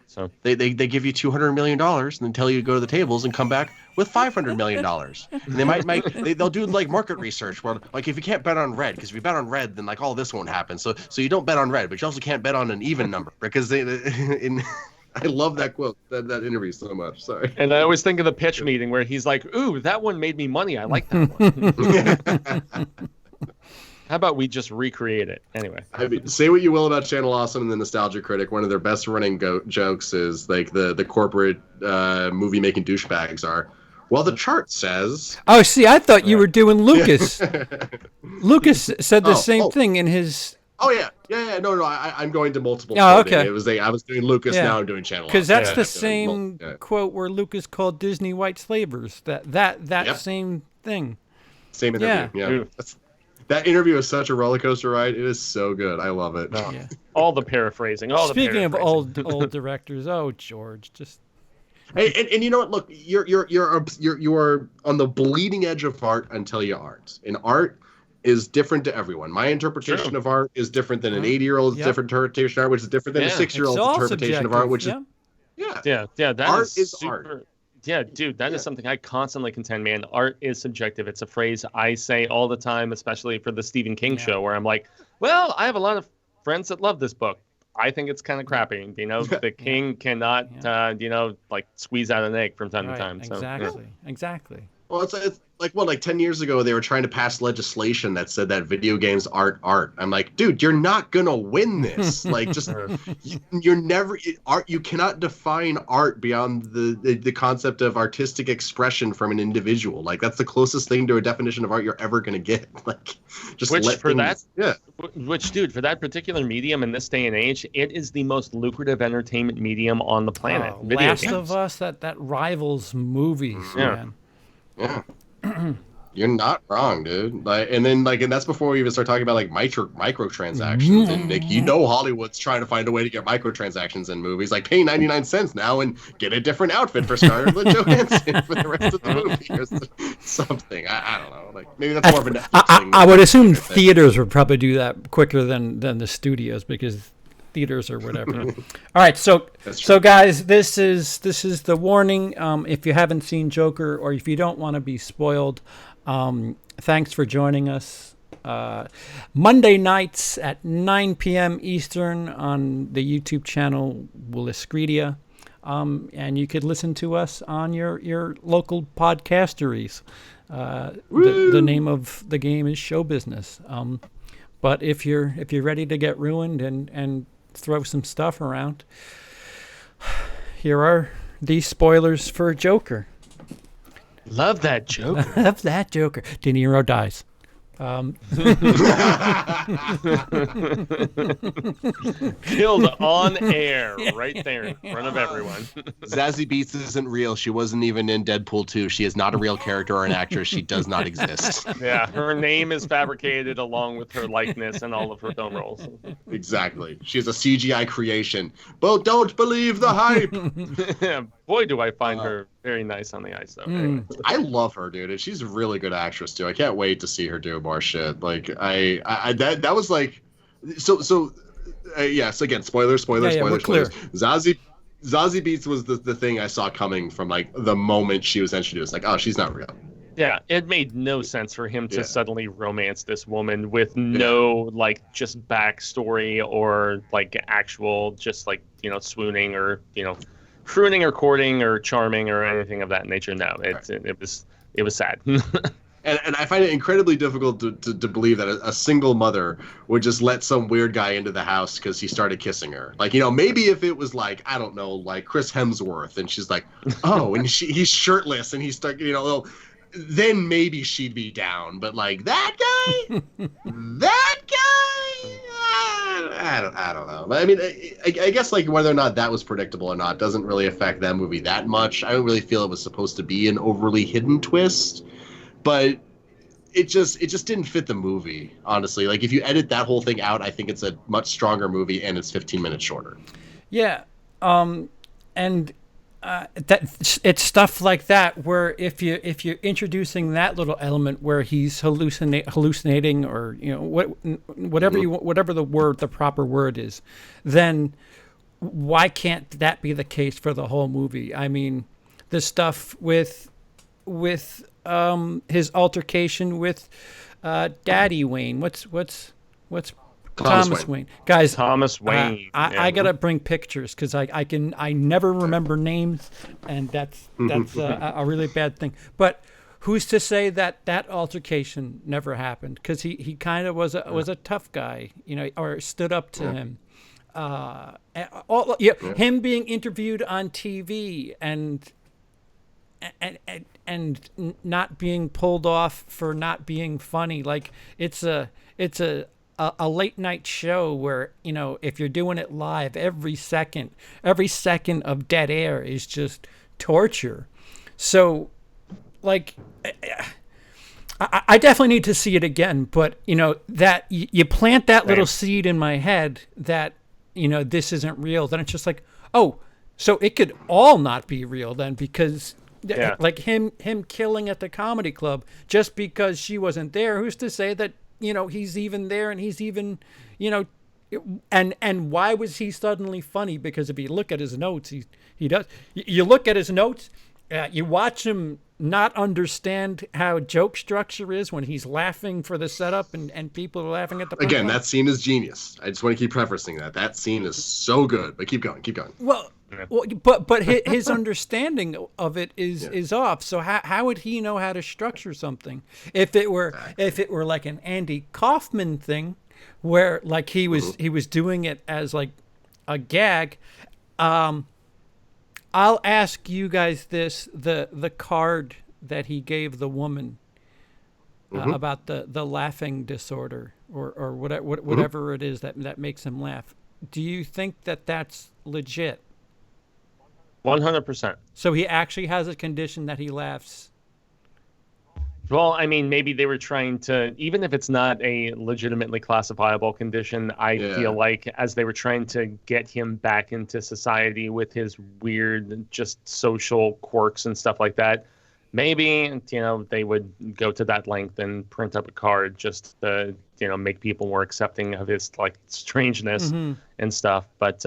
So they give you $200 million and then tell you to go to the tables and come back with $500 million. And they they'll do like market research where like if you can't bet on red, because if you bet on red, then like all this won't happen. So you don't bet on red, but you also can't bet on an even number because I love that quote, that interview so much. Sorry. And I always think of the pitch meeting where he's like, "Ooh, that one made me money. I like that one." How about we just recreate it? Anyway. I mean, say what you will about Channel Awesome and the Nostalgia Critic. One of their best running jokes is like the corporate movie making douchebags are. Well, the chart says. Oh, see, I thought you were doing Lucas. Lucas said the same thing in his. Oh yeah. No. I'm going to multiple. Oh, okay. It was I was doing Lucas. Now I'm doing Channel. Because that's the same quote where Lucas called Disney white slavers. That same thing. Same interview. Yeah. That interview is such a roller coaster ride. It is so good. I love it. Oh. Yeah. All the paraphrasing. Speaking of old directors, George, just. Hey, and you know what? Look, you're on the bleeding edge of art until you aren't. And art is different to everyone. My interpretation of art is different than an 80-year-old's different interpretation of art, which is different than a 6-year-old's interpretation of art, which is that art is super, art. Yeah, dude, that is something I constantly contend, man. Art is subjective. It's a phrase I say all the time, especially for the Stephen King show, where I'm like, well, I have a lot of friends that love this book. I think it's kind of crappy. The king cannot, like squeeze out an egg from time to time. So, Exactly. Well, it's like 10 years ago, they were trying to pass legislation that said that video games aren't art. I'm like, dude, you're not going to win this. Like, just, you're never, art, you cannot define art beyond the concept of artistic expression from an individual. Like, that's the closest thing to a definition of art you're ever going to get. Like, just Which, for that particular medium in this day and age, it is the most lucrative entertainment medium on the planet. Last of Us, that rivals movies, man. Yeah. You're not wrong, dude. And that's before we even start talking about like microtransactions. And like, Hollywood's trying to find a way to get microtransactions in movies. Like pay 99 cents now and get a different outfit for Scarlett Johansson for the rest of the movie or something. I don't know. Like maybe that's more of a Netflix thing. I would assume theaters would probably do that quicker than the studios because theaters or whatever. All right, so guys, this is the warning. If you haven't seen Joker or if you don't want to be spoiled, thanks for joining us. Monday nights at 9 p.m. Eastern on the YouTube channel WILIscredia, and you could listen to us on your local podcasteries. The name of the game is Show Business. But if you're ready to get ruined and throw some stuff around, here are these spoilers for Joker. Love that Joker. Love that Joker. De Niro dies. Killed on air right there in front of everyone. Zazie Beetz isn't real. She wasn't even in Deadpool 2. She is not a real character or an actress. She does not exist. Yeah, her name is fabricated along with her likeness and all of her film roles. Exactly. She's a CGI creation. But don't believe the hype. Boy, do I find her very nice on the ice, though. Anyway. I love her, dude. She's a really good actress too. I can't wait to see her do more shit. Like that was like, yes. Again, spoilers. Clear. Zazie Beetz was the thing I saw coming from like the moment she was introduced. Like, oh, she's not real. Yeah, it made no sense for him to Yeah. suddenly romance this woman with no like just backstory or like actual just like swooning or crooning or courting or charming or anything of that nature. No, it was sad. And I find it incredibly difficult to believe that a single mother would just let some weird guy into the house because he started kissing her. Like, maybe if it was like, I don't know, like Chris Hemsworth, and she's like, oh, and he's shirtless, and he's starting, then maybe she'd be down. But like that guy, I don't know. I mean, I guess like whether or not that was predictable or not doesn't really affect that movie that much. I don't really feel it was supposed to be an overly hidden twist. But it just didn't fit the movie, honestly. Like, if you edit that whole thing out, I think it's a much stronger movie, and it's 15 minutes shorter. Yeah, and that it's stuff like that where if you're introducing that little element where he's hallucinating or whatever whatever the proper word is, then why can't that be the case for the whole movie? I mean, the stuff with his altercation with Daddy Wayne. What's Thomas Wayne? Guys, Thomas Wayne. I gotta bring pictures because I never remember names, and that's a really bad thing. But who's to say that altercation never happened? Because he kind of was a tough guy, or stood up to him. Him being interviewed on TV and not being pulled off for not being funny. Like it's a late night show where if you're doing it live, every second of dead air is just torture. So like I definitely need to see it again, but that you plant that little seed in my head that this isn't real, then it's just like, oh, so it could all not be real then, because like him killing at the comedy club just because she wasn't there, who's to say that he's even there, and he's even and why was he suddenly funny? Because if you look at his notes, he does, you look at his notes, you watch him not understand how joke structure is when he's laughing for the setup and people are laughing at the punchline. Again, that scene is genius. I just want to keep prefacing that scene is so good, but keep going. Well, but his understanding of it is off. So how would he know how to structure something if it were like an Andy Kaufman thing, where like he was doing it as like a gag? I'll ask you guys this: the card that he gave the woman about the laughing disorder or whatever it is that makes him laugh. Do you think that that's legit? 100%. So he actually has a condition that he laughs. Well, I mean, maybe they were trying to, even if it's not a legitimately classifiable condition, I feel like as they were trying to get him back into society with his weird, just social quirks and stuff like that, maybe, they would go to that length and print up a card just to, make people more accepting of his like strangeness and stuff. But,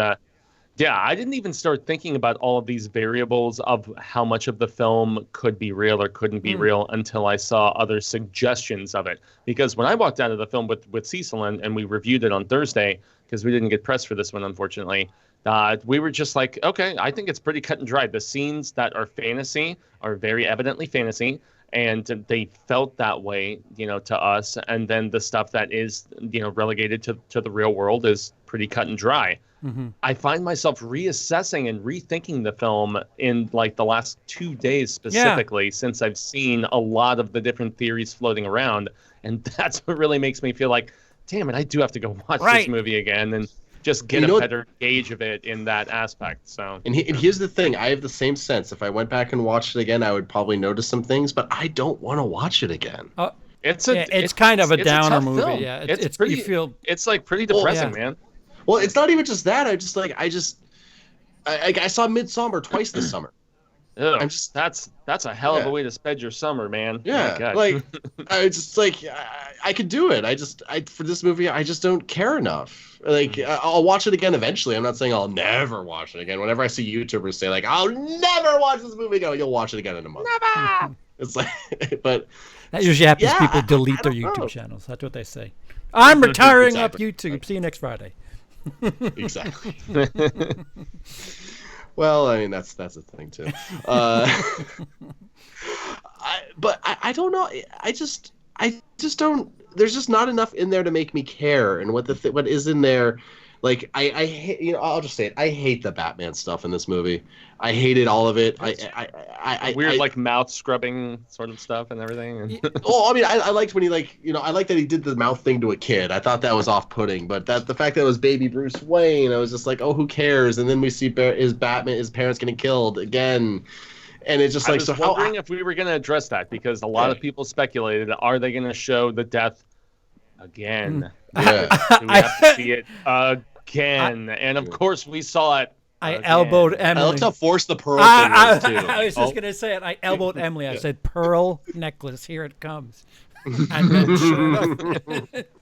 yeah, I didn't even start thinking about all of these variables of how much of the film could be real or couldn't be real until I saw other suggestions of it. Because when I walked out of the film with Cecil and we reviewed it on Thursday, because we didn't get press for this one, unfortunately, we were just like, okay, I think it's pretty cut and dry. The scenes that are fantasy are very evidently fantasy, and they felt that way, to us. And then the stuff that is, relegated to the real world is pretty cut and dry. I find myself reassessing and rethinking the film in like the last 2 days specifically, since I've seen a lot of the different theories floating around. And that's what really makes me feel like, damn it, I do have to go watch this movie again and just get a better gauge of it in that aspect. So, and here's the thing. I have the same sense. If I went back and watched it again, I would probably notice some things, but I don't want to watch it again. It's kind of a downer movie. Film. Yeah, it's pretty. It's like pretty depressing, man. Well, it's not even just that. I saw Midsommar twice this summer. Ugh, that's a hell of a way to spend your summer, man. Yeah, like I just like I could do it. For this movie, I just don't care enough. Like I'll watch it again eventually. I'm not saying I'll never watch it again. Whenever I see YouTubers say like I'll never watch this movie again, you'll watch it again in a month. Never. It's like, but That usually happens. Yeah, People delete I their don't know. YouTube channels. That's what they say. I'm retiring Exactly. off YouTube. See you next Friday. Exactly. Well, I mean that's a thing too. I don't know. I just don't. There's just not enough in there to make me care. And what is in there, like I hate. I'll just say it. I hate the Batman stuff in this movie. I hated all of it. Weird, like mouth scrubbing sort of stuff and everything. Oh, I mean, I liked when he I liked that he did the mouth thing to a kid. I thought that was off-putting, but the fact that it was baby Bruce Wayne, I was just like, oh, who cares? And then we see his parents getting killed again, and it's just I like, was so how? wondering if we were going to address that because a lot of people speculated, are they going to show the death again? Yeah. Do we have to see it again? And of course, we saw it. I again. elbowed I Emily. liked how forced the pearl thing was too. I was just gonna say it. I elbowed Emily. I said, "Pearl necklace, here it comes." And then sure enough,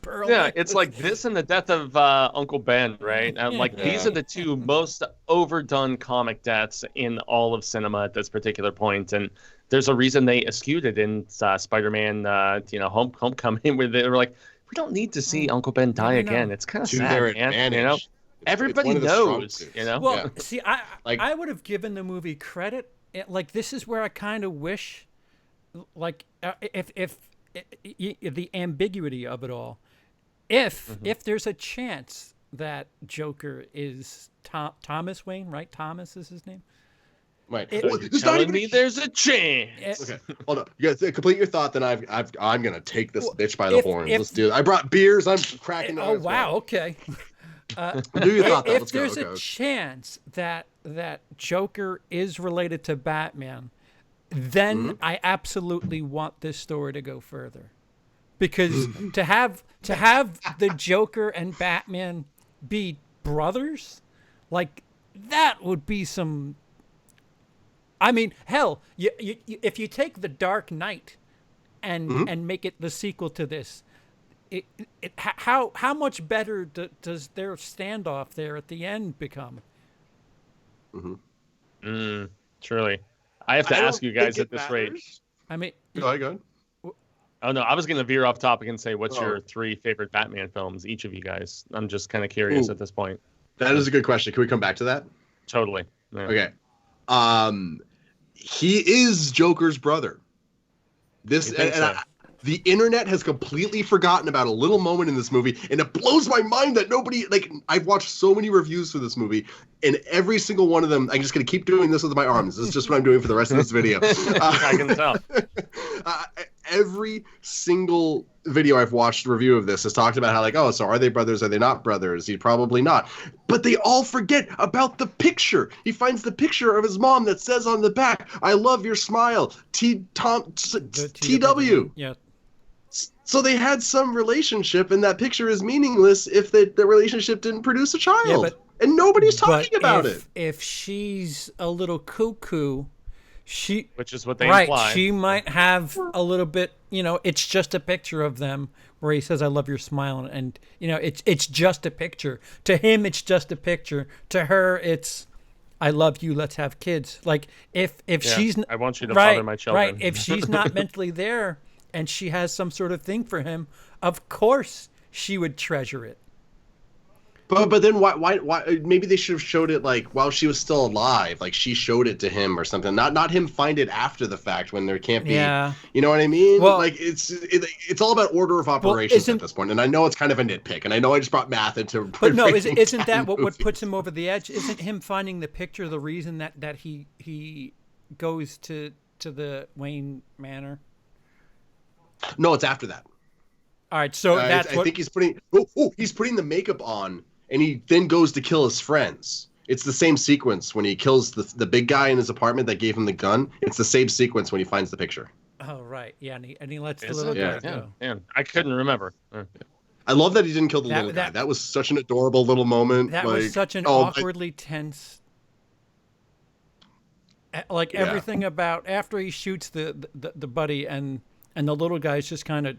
pearl. Yeah, necklace. it's like this and the death of Uncle Ben, right? Like these are the two most overdone comic deaths in all of cinema at this particular point, and there's a reason they eschewed it in Spider-Man, Homecoming, where they were like, we don't need to see Uncle Ben die again. It's kind of To sad, their man. advantage. Everybody one of the strong knows, suits. Well, Yeah. see, Like- I would have given the movie credit. Like this is where I kind of wish, like, if the ambiguity of it all, if there's a chance that Joker is Thomas Wayne, right? Thomas is his name. Right. It- So Well, you're there's not telling even me there's a chance. It- Okay, hold on. You guys complete your thought. Then I'm gonna take this bitch by the if- horns. if- Let's do it. I brought beers. I'm cracking. Oh as wow! well. Okay. Do your thought. Though. If Let's go. there's Okay. a chance that Joker is related to Batman, then I absolutely want this story to go further, because to have the Joker and Batman be brothers, like that would be some. I mean, hell, if you take the Dark Knight and make it the sequel to this. How much better does their standoff there at the end become? Truly. I have to I don't ask you guys think at it this rate. matters. I mean, Go ahead. Oh no, I was gonna veer off topic and say, what's your Oh. 3 favorite Batman films? Each of you guys. I'm just kind of curious Ooh. at this point. That is a good question. Can we come back to that? Totally. Yeah. Okay. He is Joker's brother. This You think so? The internet has completely forgotten about a little moment in this movie, and it blows my mind that nobody, like, I've watched so many reviews for this movie, and every single one of them, I'm just going to keep doing this with my arms. This is just what I'm doing for the rest of this video. I can tell. Every single video I've watched review of this has talked about how, like, oh, so are they brothers? Are they not brothers? He probably not. But they all forget about the picture. He finds the picture of his mom that says on the back, "I love your smile, TW." Yeah. So they had some relationship, and that picture is meaningless if the relationship didn't produce a child. Yeah, but- and nobody's talking But about it. if she's a little cuckoo, Which is what they right, imply. she might have a little bit. It's just a picture of them where he says, "I love your smile," and it's just a picture. To him, it's just a picture. To her, it's, "I love you. Let's have kids." Like if she's I want you to right, father my children. right. If she's not mentally there and she has some sort of thing for him, of course she would treasure it. But then why maybe they should have showed it like while she was still alive, like she showed it to him or something. Not him find it after the fact when there can't be. Yeah. You know what I mean? Well- like it's all about order of operations at this point. And I know it's kind of a nitpick, and I know I just brought math into. But no, breaking isn't that down what movies. puts him over the edge? Isn't him finding the picture the reason that he goes to the Wayne Manor? No, it's after that. All right, so that's I what. think he's putting. He's putting the makeup on, and he then goes to kill his friends. It's the same sequence when he kills the big guy in his apartment that gave him the gun. It's the same sequence when he finds the picture. Oh right, yeah, and he lets the Is little it? guy Yeah. go. Yeah. I couldn't remember. I love that he didn't kill the That- little guy. that- That was such an adorable little moment. That like, was such an oh, awkwardly tense. Like Yeah. everything about after he shoots the buddy and the little guy's just kind of,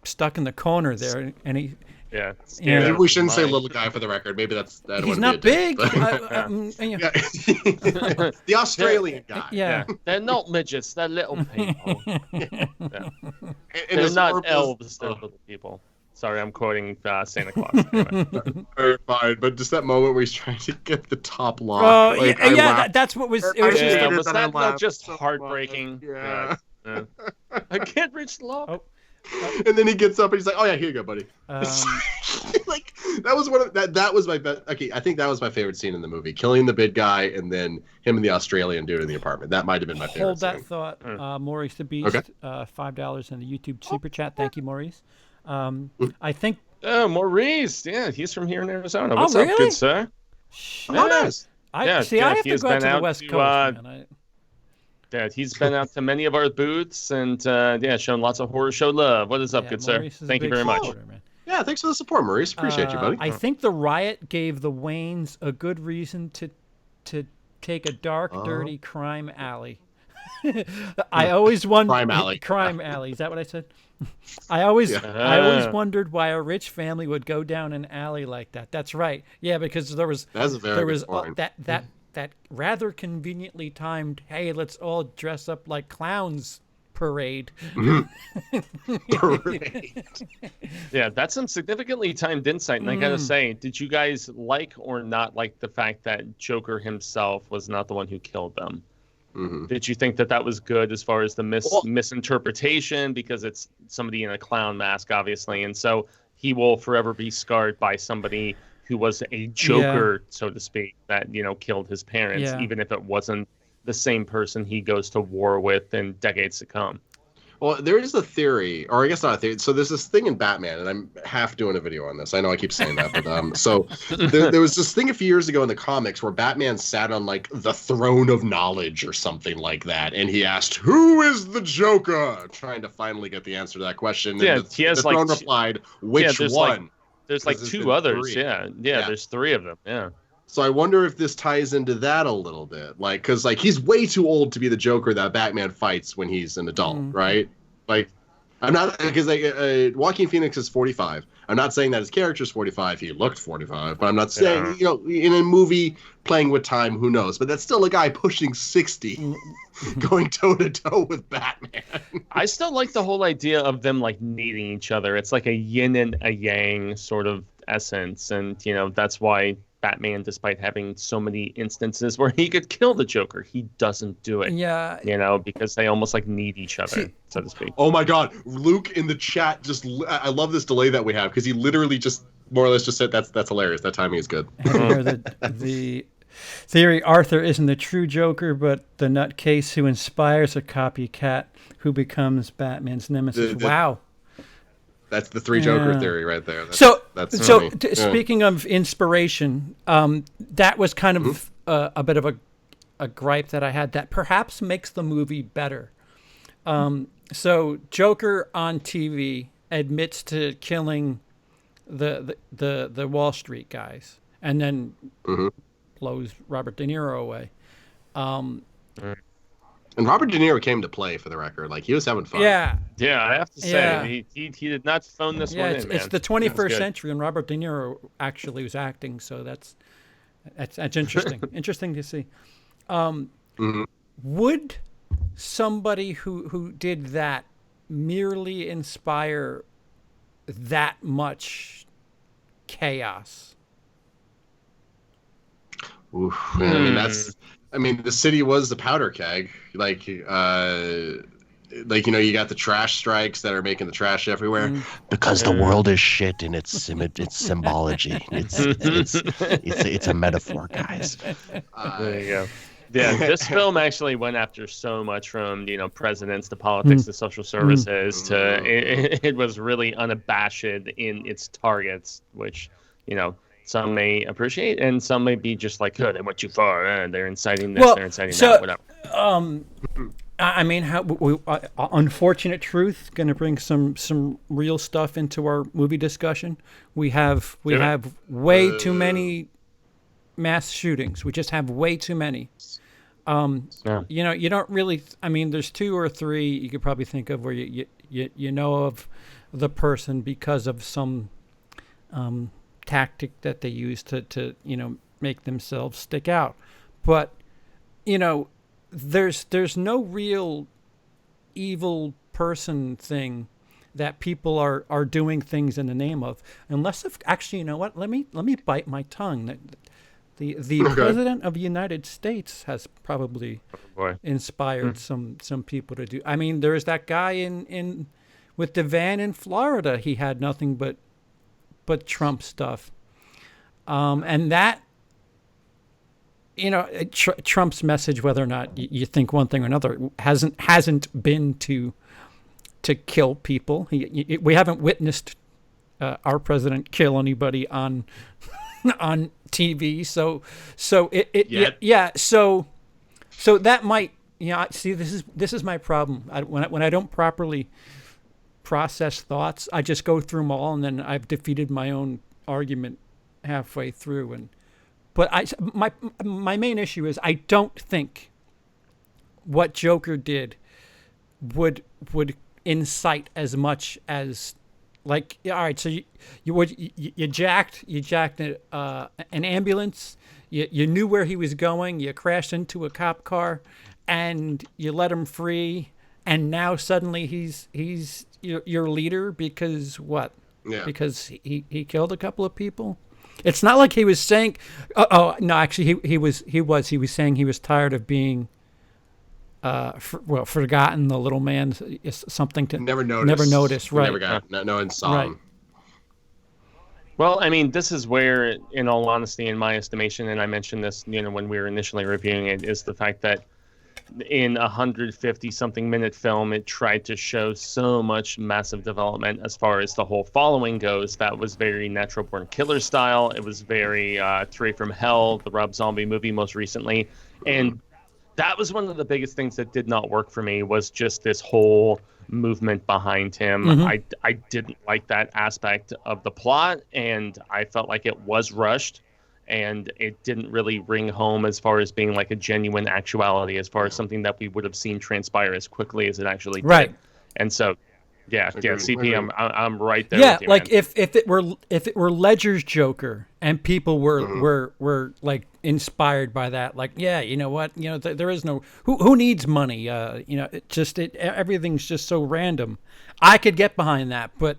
stuck in the corner there, and he. Yeah. Yeah. Maybe we shouldn't say little guy for the record. Maybe that He's wouldn't not be a big. dick, but- Yeah. Yeah. The Australian guy. Yeah. They're not midgets. They're little people. And They're his not orb was- elves. They're little people. Sorry, I'm quoting Santa Claus. Anyway. Fine, but just that moment where he's trying to get the top lock. Oh, like, yeah, I yeah, laughed. that's what was. It I was just just. did Yeah, it was that I that not laughed just so much. heartbreaking? Yeah. Yeah. I can't reach the lock. Oh. And then he gets up and he's like, "Oh yeah, here you go, buddy." Like that was one of that was my best. Okay, I think that was my favorite scene in the movie: killing the big guy and then him and the Australian dude in the apartment. That might have been my favorite. Hold that scene. thought, Maurice the Beast. Okay. $5 in the YouTube super chat. Thank you, Maurice. I think. Oh, Maurice. Yeah, he's from here in Arizona. Oh, What's up, really? good sir? Oh, nice. I Yeah, see. I Jeff, have to he's go out been to the out West to, Coast, man. Yeah, he's been out to many of our booths and shown lots of horror show love. What is up, good sir? Maurice is a Thank you big very much. supporter, man. Yeah, thanks for the support, Maurice. Appreciate you, buddy. I think the riot gave the Waynes a good reason to take a dark, dirty crime alley. I always wondered. Crime alley. Crime alley. Is that what I said? I always wondered why a rich family would go down an alley like that. That's right. Yeah, because there was That's a very there good was point. that rather conveniently timed. Hey, let's all dress up like clowns parade. Yeah, that's some significantly timed insight. And I gotta say, did you guys like or not like the fact that Joker himself was not the one who killed them? Mm-hmm. Did you think that was good as far as the misinterpretation? Because it's somebody in a clown mask, obviously. And so he will forever be scarred by somebody who was a Joker, so to speak, that, killed his parents, even if it wasn't the same person he goes to war with in decades to come. Well, there is a theory, or I guess not a theory. So there's this thing in Batman, and I'm half doing a video on this. I know I keep saying that, but so there was this thing a few years ago in the comics where Batman sat on like the throne of knowledge or something like that, and he asked, "Who is the Joker?" Trying to finally get the answer to that question. Yeah, and he has the throne like replied, "Which one?" There's like Because there's two been others. three. Yeah, Yeah. there's three of them. Yeah. So I wonder if this ties into that a little bit, like, because like he's way too old to be the Joker that Batman fights when he's an adult, right? Like, I'm not, because Joaquin Phoenix is 45. I'm not saying that his character is 45. He looked 45, but I'm not saying in a movie playing with time, who knows? But that's still a guy pushing 60, going toe to toe with Batman. I still like the whole idea of them like needing each other. It's like a yin and a yang sort of essence, and that's why Batman, despite having so many instances where he could kill the Joker, he doesn't do it. Yeah. Because they almost like need each other, so to speak. Oh my God, Luke in the chat I love this delay that we have, because he literally just more or less just said that's hilarious. That timing is good. the theory: Arthur isn't the true Joker, but the nutcase who inspires a copycat who becomes Batman's nemesis. Wow. That's the three Joker theory right there. That's Speaking of inspiration, that was kind of a bit of a gripe that I had that perhaps makes the movie better. So Joker on TV admits to killing the Wall Street guys, and then blows Robert De Niro away. And Robert De Niro came to play, for the record. Like, he was having fun. Yeah, I have to say, he did not phone this one in, man. It's the 21st century, and Robert De Niro actually was acting, so that's interesting. Interesting to see. Would somebody who did that merely inspire that much chaos? Oof, I mean, the city was the powder keg. Like, you got the trash strikes that are making the trash everywhere. Because the world is shit and it's symbology. It's a metaphor, guys. There you go. Yeah, this film actually went after so much from presidents to politics to social services to it was really unabashed in its targets, which some may appreciate and some may be just like, oh, they went too far. They're inciting this, they're inciting that, whatever. I mean, unfortunate truth. Going to bring some real stuff into our movie discussion. We have way too many mass shootings. We just have way too many. You don't really. I mean, there's two or three you could probably think of where you know of the person because of some tactic that they use to make themselves stick out. But there's no real evil person thing that people are doing things in the name of, unless if actually, you know what? Let me bite my tongue. The Okay. president of the United States has probably inspired some people to do. I mean, there's that guy in with the van in Florida. He had nothing but Trump stuff, and that Trump's message, whether or not you think one thing or another, hasn't been to kill people. We haven't witnessed our president kill anybody on TV. So that might, see, this is my problem. When I don't properly process thoughts, I just go through them all, and then I've defeated my own argument halfway through. But my main issue is I don't think what Joker did would incite as much as, like, all right, so you jacked an ambulance, you knew where he was going, you crashed into a cop car, and you let him free, and now suddenly he's your leader because what? Yeah. Because he killed a couple of people. It's not like he was saying, no, actually he was saying he was tired of being forgotten, the little man, something to never noticed, right? Never got no one saw Right. him. Well, I mean, this is where, in all honesty, in my estimation, and I mentioned this, when we were initially reviewing it, is the fact that in a 150-something minute film, it tried to show so much massive development as far as the whole following goes. That was very Natural Born Killer style. It was very Straight from Hell, the Rob Zombie movie most recently. And that was one of the biggest things that did not work for me, was just this whole movement behind him. Mm-hmm. I didn't like that aspect of the plot, and I felt like it was rushed, and it didn't really ring home as far as being like a genuine actuality, as far as something that we would have seen transpire as quickly as it actually did. Right. And so, CP, I'm right there. Yeah, with you, like man. if it were Ledger's Joker and people were like inspired by that, like, yeah, you know what, there is no who needs money, everything's just so random. I could get behind that, but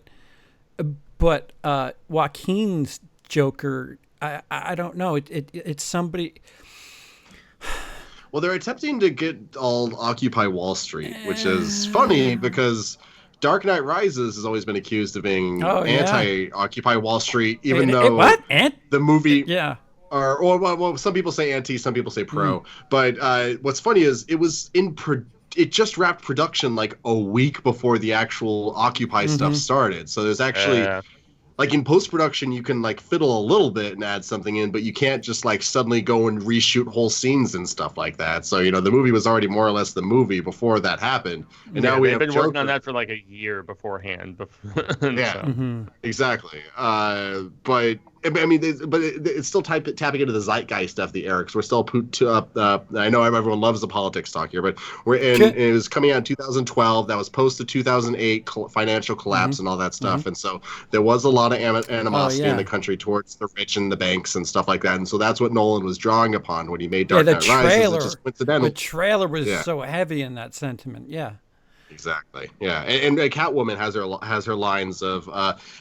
Joaquin's Joker, I don't know. It's somebody. Well, they're attempting to get all Occupy Wall Street, which is funny because Dark Knight Rises has always been accused of being anti-Occupy Wall Street, even though what? The movie, yeah, or some people say anti, some people say pro. But what's funny is it just wrapped production like a week before the actual Occupy stuff started. So there's actually. Like in post-production, you can like fiddle a little bit and add something in, but you can't just like suddenly go and reshoot whole scenes and stuff like that. So, the movie was already more or less the movie before that happened. And now they've been working on that for like a year beforehand. Exactly. But I mean, it's still tapping into the zeitgeist stuff, the Erics. We're still I know everyone loves the politics talk here, but it was coming out in 2012. That was post the 2008 financial collapse and all that stuff. And so there was a lot of animosity in the country towards the rich and the banks and stuff like that. And so that's what Nolan was drawing upon when he made Dark Knight Rises. It's just coincidental. The trailer was so heavy in that sentiment. Yeah. Exactly. Yeah, and Catwoman has her lines of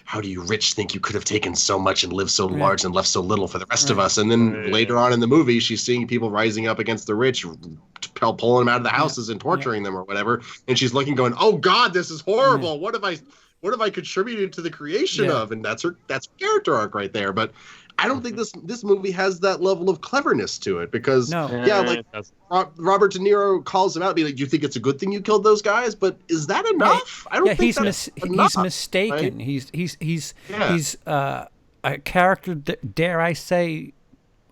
how do you rich think you could have taken so much and lived so large and left so little for the rest of us? And then later on in the movie, she's seeing people rising up against the rich, pulling them out of the houses and torturing them or whatever, and she's looking, going, "Oh God, this is horrible. What have I contributed to the creation of?" And that's her character arc right there. But I don't think this movie has that level of cleverness to it because Robert De Niro calls him out, being like, "Do you think it's a good thing you killed those guys?" But is that enough? I don't think that's enough. He's mistaken. Right? He's a character, dare I say,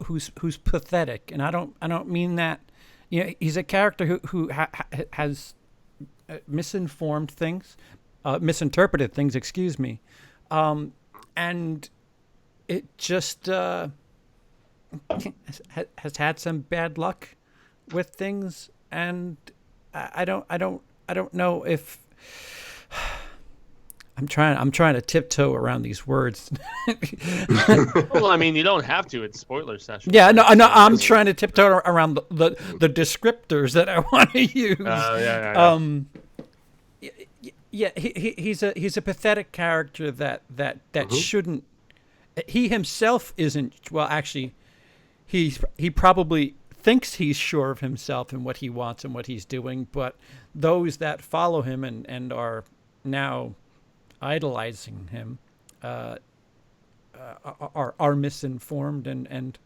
who's pathetic, and I don't mean that. He's a character who has misinterpreted things. Excuse me, and it just has had some bad luck with things, and I don't know if I'm trying to tiptoe around these words. Well, I mean, you don't have to. It's spoiler session. Yeah, no, I'm trying to tiptoe around the descriptors that I want to use. Yeah. Yeah, he's a pathetic character that shouldn't. He himself isn't. Well, actually, he probably thinks he's sure of himself and what he wants and what he's doing, but those that follow him and are now idolizing him are misinformed and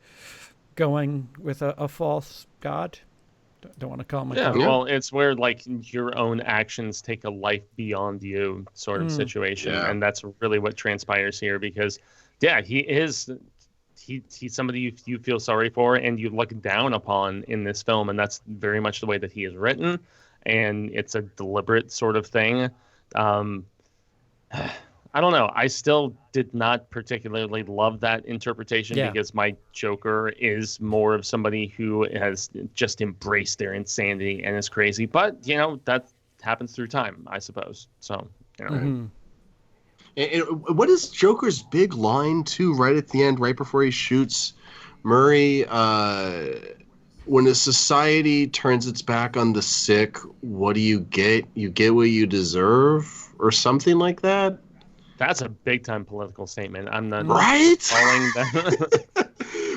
going with a false god. Don't want to call him. Well, it's where like your own actions take a life beyond you sort of situation, and that's really what transpires here. Because, he's somebody you feel sorry for and you look down upon in this film, and that's very much the way that he is written, and it's a deliberate sort of thing. I don't know. I still did not particularly love that interpretation because my Joker is more of somebody who has just embraced their insanity and is crazy. But, that happens through time, I suppose. So, And what is Joker's big line, too, right at the end, right before he shoots Murray? When a society turns its back on the sick, what do you get? You get what you deserve? Or something like that? That's a big-time political statement. I'm not right. Calling that.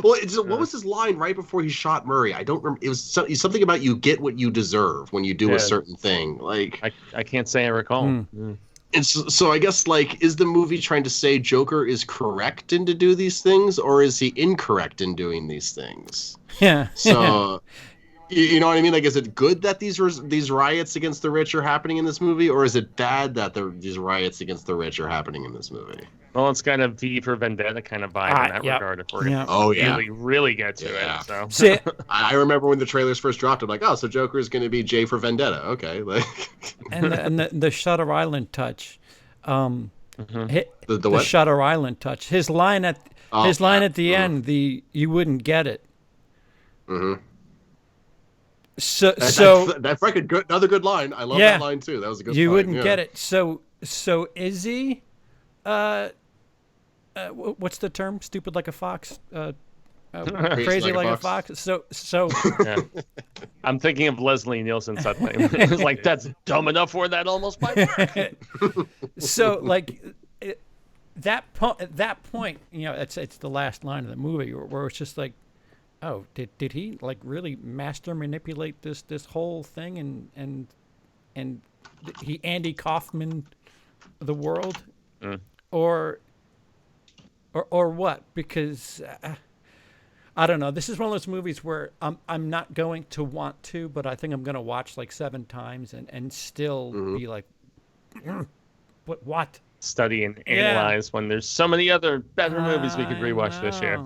Well, what was his line right before he shot Murray? I don't remember. It was something about you get what you deserve when you do a certain thing. Like I can't say I recall. And so I guess is the movie trying to say Joker is correct in to do these things, or is he incorrect in doing these things? Yeah. So. You know what I mean? Like, is it good that these riots against the rich are happening in this movie, or is it bad that these riots against the rich are happening in this movie? Well, it's kind of V for Vendetta kind of vibe in that regard. If we're going to really get to it. So I remember when the trailers first dropped, I'm like, oh, so Joker is going to be J for Vendetta. Okay. and the Shutter Island touch. The what? Shutter Island touch. His line at the end, you wouldn't get it. Mm-hmm. So that's like another good line. I love that line too. That was a good. You line. wouldn't get it. So is he? What's the term? Stupid like a fox. Crazy like a fox. So. I'm thinking of Leslie Nielsen suddenly. It's like that's dumb enough for that almost might work. So that point, it's the last line of the movie where it's just like. Oh, did he really master manipulate this whole thing and he Andy Kaufman the world, or what? Because I don't know. This is one of those movies where I'm not going to want to, but I think I'm going to watch 7 times and still be like, what? Study and analyze when there's so many other better movies we could rewatch this year.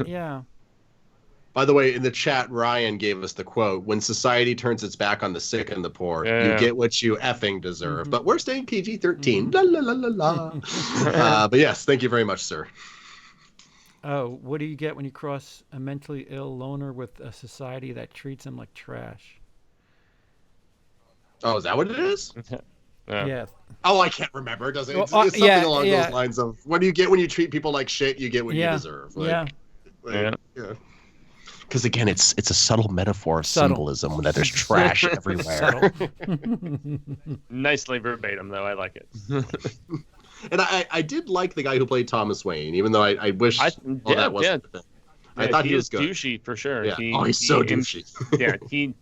Yeah. By the way, in the chat, Ryan gave us the quote, when society turns its back on the sick and the poor, you get what you effing deserve. But we're staying PG-13. La, la, la, la, la. But yes, thank you very much, sir. Oh, what do you get when you cross a mentally ill loner with a society that treats him like trash? Oh, is that what it is? Yeah. Oh, I can't remember. Does it? It's something along those lines of, what do you get when you treat people like shit? You get what you deserve. Because again, it's a subtle metaphor of symbolism that there's trash everywhere. Nicely verbatim, though. I like it. And I did like the guy who played Thomas Wayne, even though I wish that wasn't the thing. I thought he was good. Douchey for sure. Yeah. He's so douchey. he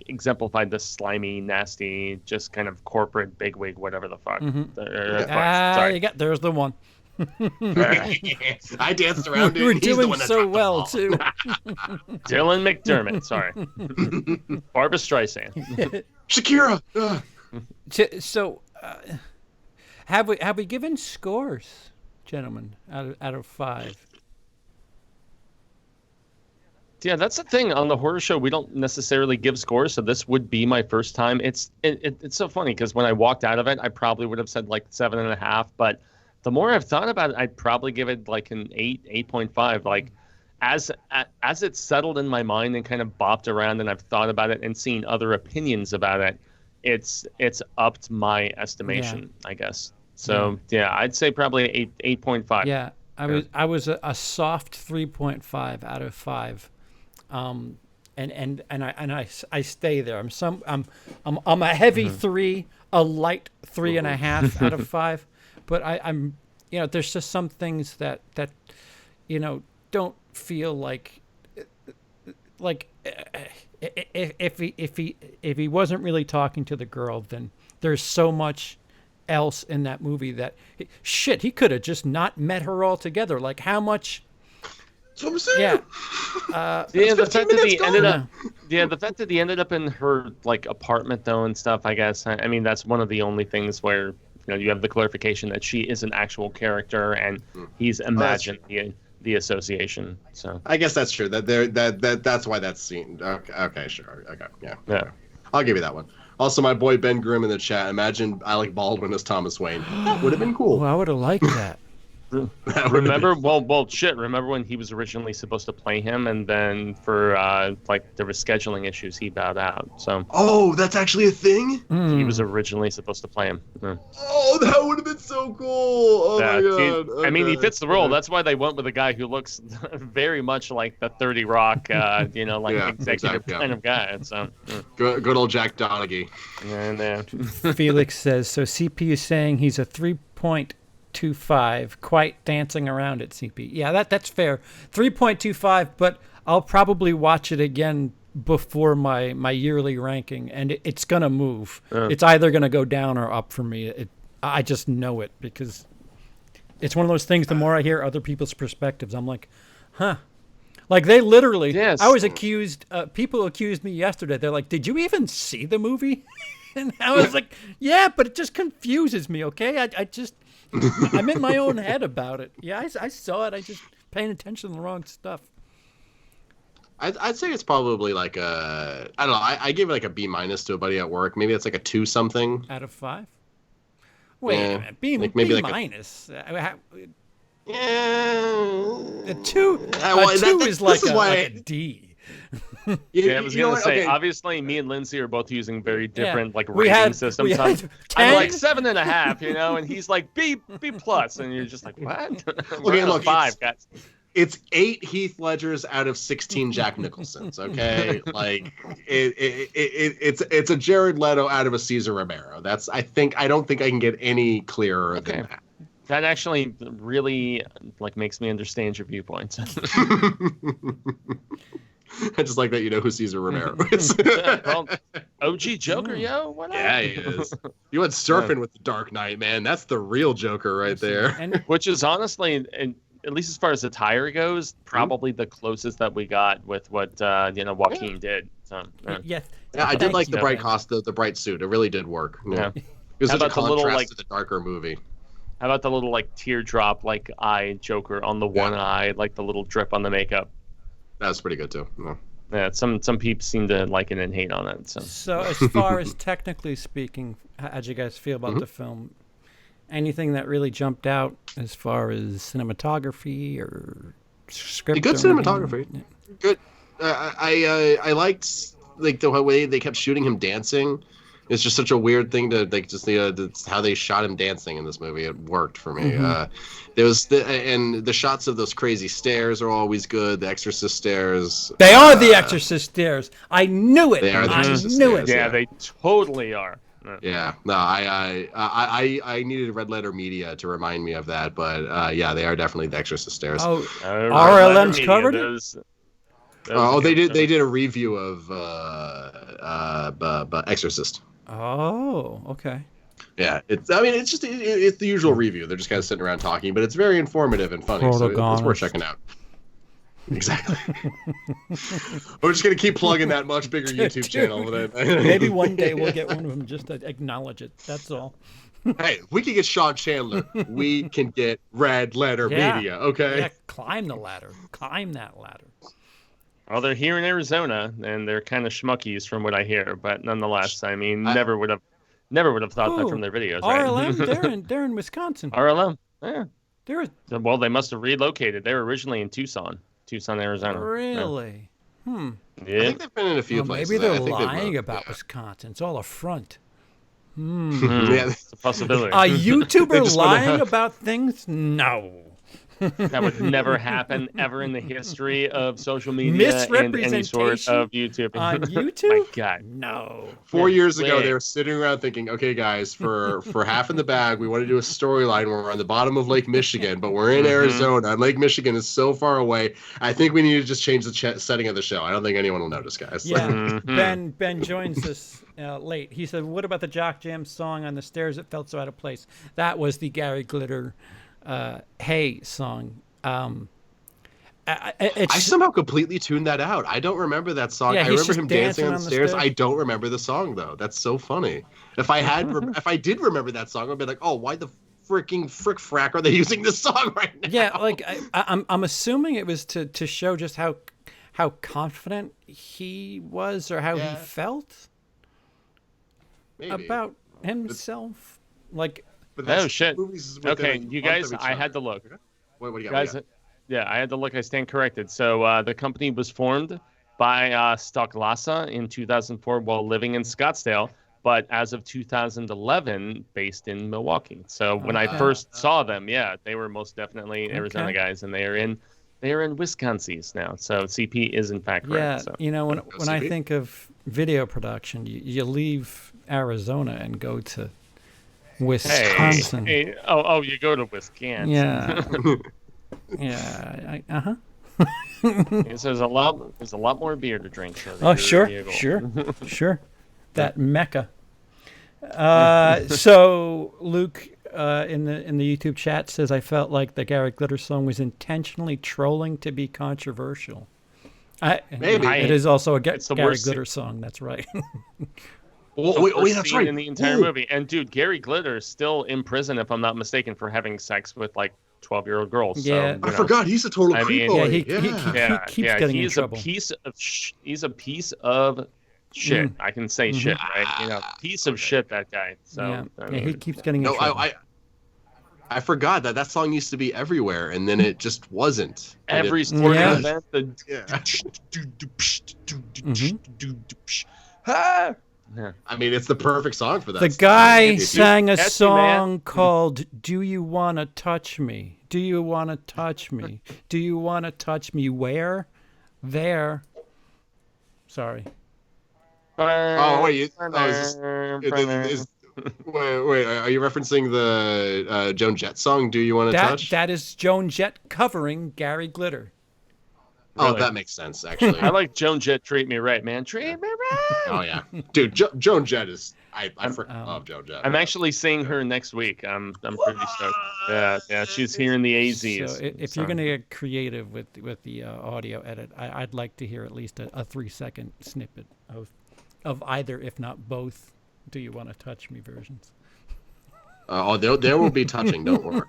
exemplified the slimy, nasty, just kind of corporate bigwig, whatever the fuck. Sorry. There's the one. I danced around it. We're doing so well too. Dylan McDermott. Sorry. Barbra Streisand. Shakira. So, have we given scores, gentlemen, out of 5? Yeah, that's the thing on the horror show. We don't necessarily give scores, so this would be my first time. It's so funny because when I walked out of it, I probably would have said 7.5, but the more I've thought about it, I'd probably give it an 8.5. As it's settled in my mind and kind of bopped around and I've thought about it and seen other opinions about it, it's upped my estimation, I guess. So yeah, I'd say probably 8.5. Yeah, I was a soft 3.5 out of 5, and I stay there. I'm a heavy 3, a light 3.5 out of 5, but I'm there's just some things that don't feel like if he wasn't really talking to the girl, then there's so much else in that movie that he could have just not met her altogether. Like how much? That's what I'm saying. Yeah. The fact that he ended up in her like apartment though and stuff. I guess. I mean, that's one of the only things where you have the clarification that she is an actual character and he's imagined the association. So I guess that's true. That's why that's seen. Okay, sure. Okay, yeah. Okay. I'll give you that one. Also, my boy Ben Grimm in the chat. Imagine Alec Baldwin as Thomas Wayne. That would have been cool. Well, I would have liked that. Remember when he was originally supposed to play him, and then for there was scheduling issues, he bowed out. So that's actually a thing. He was originally supposed to play him. Oh, that would have been so cool. Oh my god. I mean, he fits the role. That's why they went with a guy who looks very much like the 30 Rock, executive kind of guy. So good old Jack Donaghy. And Felix says so. CP is saying he's a 3.25, quite dancing around at CP. Yeah, that's fair. 3.25, but I'll probably watch it again before my yearly ranking, and it's gonna move. It's either gonna go down or up for me. I just know it because it's one of those things. The more I hear other people's perspectives, I'm like, huh. Like they literally. Yes. I was accused. People accused me yesterday. They're like, "Did you even see the movie?" And I was like, "Yeah, but it just confuses me." Okay, I'm in my own head about it. Yeah, I saw it. I just paying attention to the wrong stuff. I'd say it's probably like I don't know. I gave it like a B- to a buddy at work. Maybe it's like a 2 something Out of 5. Wait a minute. B minus. A 2. A 2 is like a D. I was gonna say. Okay. Obviously, me and Lindsey are both using very different rating systems. I'm like 7.5, and he's like B plus, and you're just like, what? Okay, look, 5, guys. It's 8 Heath Ledgers out of 16 Jack Nicholsons. Okay, like it's a Jared Leto out of a Cesar Romero. I don't think I can get any clearer than that. That actually really makes me understand your viewpoints. I just like that you know who Cesar Romero is. Well, OG Joker, yo. What up? Yeah, he is. You went surfing with the Dark Knight, man. That's the real Joker right there. Which is honestly, and at least as far as attire goes, probably the closest that we got with what Joaquin did. So, Yeah, I did like the bright costume, the bright suit. It really did work. Yeah. It was such a contrast to the darker movie. How about the little teardrop eye Joker on the one eye, the little drip on the makeup? That was pretty good too. Yeah, some people seem to like it and hate on it. So as far as technically speaking, how'd you guys feel about the film? Anything that really jumped out as far as cinematography or script? Good cinematography. Yeah. Good. I liked the way they kept shooting him dancing. It's just such a weird thing to how they shot him dancing in this movie. It worked for me. There was the shots of those crazy stairs are always good. The Exorcist stairs. They are the Exorcist stairs. I knew it. They are the Exorcist stairs. Yeah, they totally are. Yeah, no, I needed Red Letter Media to remind me of that, but yeah, they are definitely the Exorcist stairs. Oh, RLM's covered it. They did a review of Exorcist. Oh, okay. Yeah, it's the usual review. They're just kind of sitting around talking, but it's very informative and funny, so it's worth checking out. Exactly. We're just gonna keep plugging that much bigger YouTube channel. Maybe one day we'll get one of them just to acknowledge it. That's all. Hey, if we can get Sean Chandler, we can get Red Letter Media. Okay. Yeah, climb the ladder. Climb that ladder. Well, they're here in Arizona, and they're kind of schmuckies from what I hear. But nonetheless, I mean, never would have thought that from their videos. RLM, right? they're in Wisconsin. RLM, yeah. Well, they must have relocated. They were originally in Tucson, Arizona. Really? Yeah. I think they've been in a few places. Maybe they're lying about Wisconsin. It's all a front. Yeah. It's a possibility. A YouTuber just wanna lying have- about things? No. That would never happen ever in the history of social media and any sort of YouTube. on My YouTube? God. No. 4 years ago, Wait. they were sitting around thinking, okay, guys, for half in the bag, we want to do a storyline where we're on the bottom of Lake Michigan, but we're in Arizona, and Lake Michigan is so far away. I think we need to just change the setting of the show. I don't think anyone will notice, guys. Yeah. Ben joins us late. He said, "What about the Jock Jam song on the stairs? It felt so out of place." That was the Gary Glitter, "Hey" song. I somehow completely tuned that out. I don't remember that song. Yeah, I he's remember just him dancing on the dancing stairs. I don't remember the song though. That's so funny. If I did remember that song, I'd be like, oh, why the frick frack are they using this song right now? Yeah, like I'm assuming it was to show just how confident he was or how he felt Maybe. about himself. Like, But Oh, that's shit. movies within Okay, a you month guys, of each I other. had to look. What do you got? Guys, yeah, I had to look. I stand corrected. So the company was formed by Stocklasa in 2004 while living in Scottsdale, but as of 2011, based in Milwaukee. So when I first saw them, yeah, they were most definitely Arizona guys, and they are in Wisconsin now. So CP is in fact correct. yeah, So. you know, when I CP? think of video production, you leave Arizona and go to Wisconsin. Hey, oh, you go to Wisconsin. Yeah. Yeah. So there's a lot more beer to drink. So Oh, sure. That mecca. So Luke in the YouTube chat says, I felt like the Gary Glitter song was intentionally trolling to be controversial. Maybe. It is also a It's the Gary worst Glitter song. That's right. Wait, that's scene right. in the entire Ooh. movie. And dude, Gary Glitter is still in prison, if I'm not mistaken, for having sex with like 12-year-old girls. Yeah. So, I forgot he's a total I creep mean- boy. Yeah, he keeps getting in he's trouble. a piece of he's a piece of shit. I can say shit, right? You know, piece of shit, that guy. So yeah. I He mean, keeps getting in No, trouble. I forgot that song used to be everywhere, and then it just wasn't. And every it- sporting Yeah. event, the yeah. I mean, it's the perfect song for that. The song. guy If you- sang a Catch me, man. song called "Do You Wanna Touch Me? Do You Wanna Touch Me? Do You Wanna Touch Me? Where? There." Sorry. Oh wait, wait, are you referencing the Joan Jett song? Do you want to touch? That is Joan Jett covering Gary Glitter. Oh, Really? that makes sense actually. I like Joan Jett. Treat me right, man. Treat me right. Oh yeah, dude, Joan Jett is. I freaking love Joan Jett. I'm actually seeing her next week. I'm pretty stoked. Yeah, she's here in the AZs. So if you're going to get creative with the audio edit, I'd like to hear at least a 3-second snippet of either, if not both, "Do You Want to Touch Me" versions. There will be touching. Don't worry.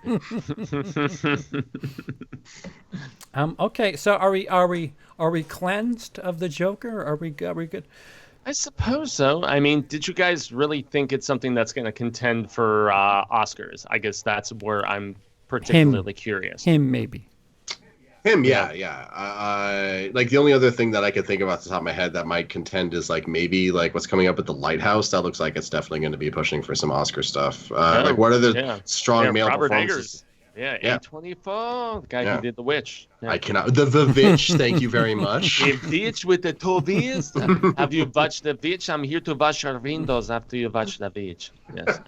Okay, so are we cleansed of the Joker? Are we good? I suppose so. I mean, did you guys really think it's something that's going to contend for Oscars? I guess that's where I'm particularly curious. Him maybe. Him, yeah. Like the only other thing that I could think of off the top of my head that might contend is like maybe like what's coming up at the Lighthouse. That looks like it's definitely going to be pushing for some Oscar stuff. Like what are the strong male Robert performances? Eggers. Yeah, A24, the guy who did The Witch. Yeah. I cannot. The Witch. Thank you very much. The Witch with the two V's. Have you watched The Witch? I'm here to wash your windows after you watch The Witch. Yes.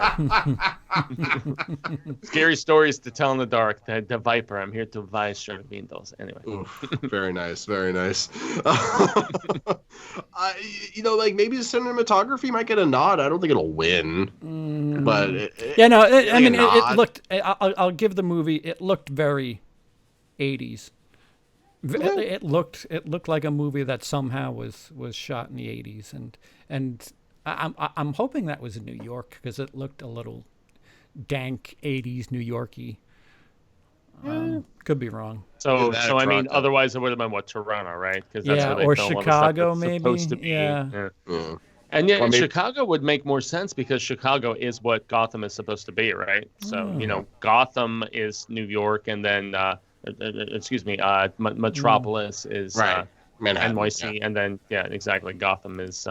Scary stories to tell in the dark. The Viper. I'm here to wash your windows. Anyway. Oof, very nice, very nice. Like maybe the cinematography might get a nod. I don't think it'll win, but it looked. I'll give the movie. It looked very 80s. It looked like a movie that somehow was shot in the 80s, and I'm hoping that was in New York because it looked a little dank 80s New Yorky. Could be wrong. So I mean, Toronto. otherwise it would have been Toronto, right? Because that's where they or film all the Chicago, stuff that's maybe. supposed to be. Yeah. And yeah, Or maybe- Chicago would make more sense because Chicago is what Gotham is supposed to be, right? So Gotham is New York, and then Metropolis is Right. Manhattan. NYC, and then exactly, Gotham is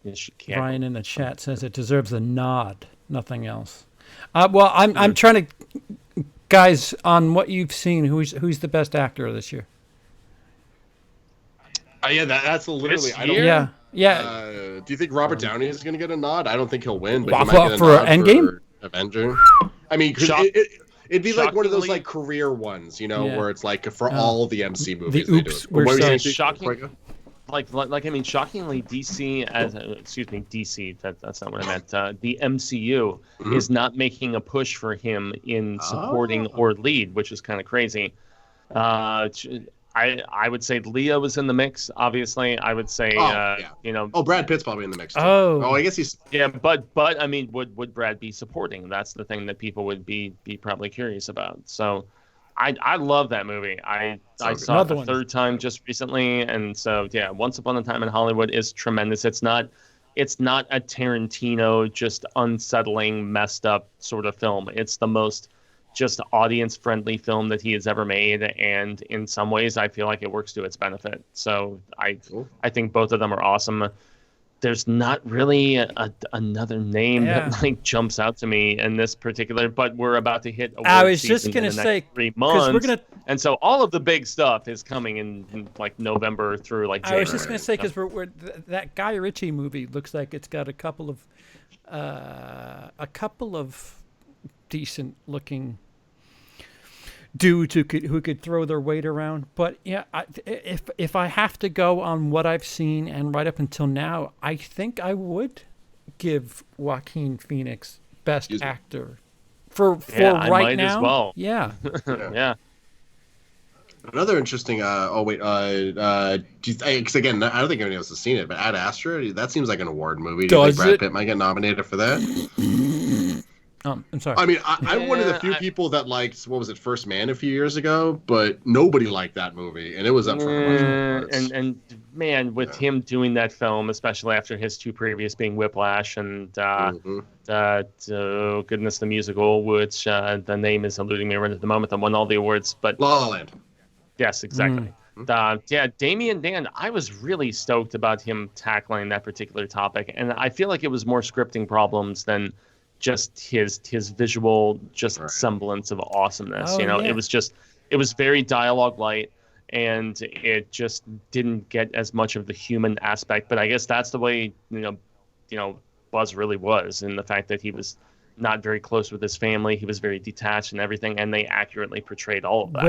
Yes, she can. Ryan in the chat says it deserves a nod, nothing else. Well, I'm trying to, guys, on what you've seen, who's the best actor this year? Yeah, that's literally. This I don't. year? Yeah. Do you think Robert Downey is going to get a nod? I don't think he'll win, but Well, he might get a for nod Endgame? for Avenger. I mean, 'cause Shock- it'd be like one of those shockingly- like career ones, you know, Yeah. where it's like for all the MC movies. the they oops, do it. we're What were you sorry. saying, Steve? Shocking- Fuego? I mean, shockingly, DC. That's not what I meant. The MCU is not making a push for him in supporting or lead, which is kind of crazy. I would say Leo was in the mix. Obviously, I would say you know. Oh, Brad Pitt's probably in the mix too. Oh. I guess he's. Yeah, but I mean, would Brad be supporting? That's the thing that people would be probably curious about. So, I love that movie. I saw it Another the one. third time just recently, and so yeah, Once Upon a Time in Hollywood is tremendous. It's not a Tarantino just unsettling, messed up sort of film. It's the most just audience-friendly film that he has ever made, and in some ways, I feel like it works to its benefit. So I think both of them are awesome. There's not really another name that like jumps out to me in this particular, but we're about to hit award I was just season gonna in the say, next 3 'cause months, we're gonna- and so all of the big stuff is coming in like November through like I January. was just gonna say because that Guy Ritchie movie looks like it's got a couple of decent looking dudes who could throw their weight around. But yeah, if I have to go on what I've seen and right up until now, I think I would give Joaquin Phoenix Best Actor for I right might now. as well. Yeah. Yeah. Another interesting. Because again, I don't think anyone else has seen it, but Ad Astra, that seems like an award movie. Do you think Does Brad it? Pitt might get nominated for that? I'm sorry. I mean, I'm one of the few people that liked, what was it, First Man a few years ago, but nobody liked that movie, and it was up for promotion. And man, with him doing that film, especially after his two previous being Whiplash and oh goodness, the musical, which the name is eluding me right at the moment, that won all the awards, but La La Land. Yes, exactly. Damien Dan, I was really stoked about him tackling that particular topic, and I feel like it was more scripting problems than just his visual semblance of awesomeness. It was very dialogue light, and it just didn't get as much of the human aspect. But I guess that's the way Buzz really was, in the fact that he was not very close with his family. He was very detached and everything, and they accurately portrayed all of that.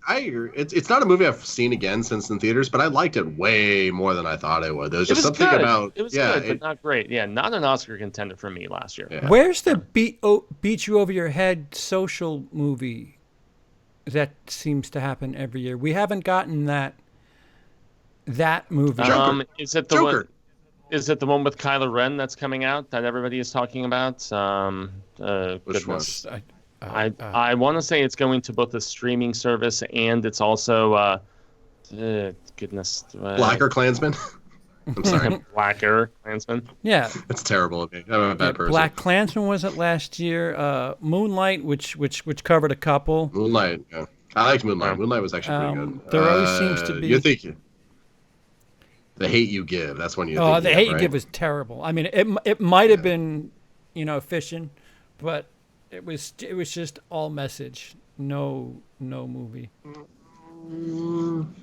I agree. It's not a movie I've seen again since in theaters, but I liked it way more than I thought it would. There was just something good. about it was good, but not great. Yeah, not an Oscar contender for me last year. Yeah. Where's the beat you over your head social movie that seems to happen every year? We haven't gotten that movie. Joker. Is it the Joker. one? Is it the one with Kylo Ren that's coming out that everybody is talking about? Which goodness. I want to say it's going to both the streaming service and it's also goodness. Blacker Klansman. I'm sorry. Blacker Klansman. Yeah. It's terrible of me. I'm a bad person. Black Klansman was it last year? Moonlight, which covered a couple. Moonlight. Yeah. I liked Moonlight. Moonlight was actually pretty good. There always seems to be. You're thinking. The Hate You Give. That's when you. Oh, The Hate You Give was terrible. I mean, it might have been, efficient, but it was just all message. No movie.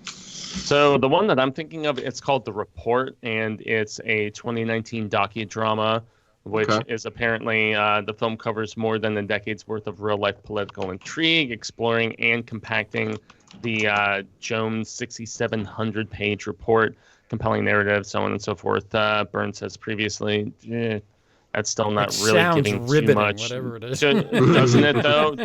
So the one that I'm thinking of, it's called The Report, and it's a 2019 docudrama, which is apparently the film covers more than a decade's worth of real-life political intrigue, exploring and compacting the Jones 6,700-page report. Compelling narrative, so on and so forth. Burns says previously, that's still not really giving too much. Whatever it is. Doesn't it, though?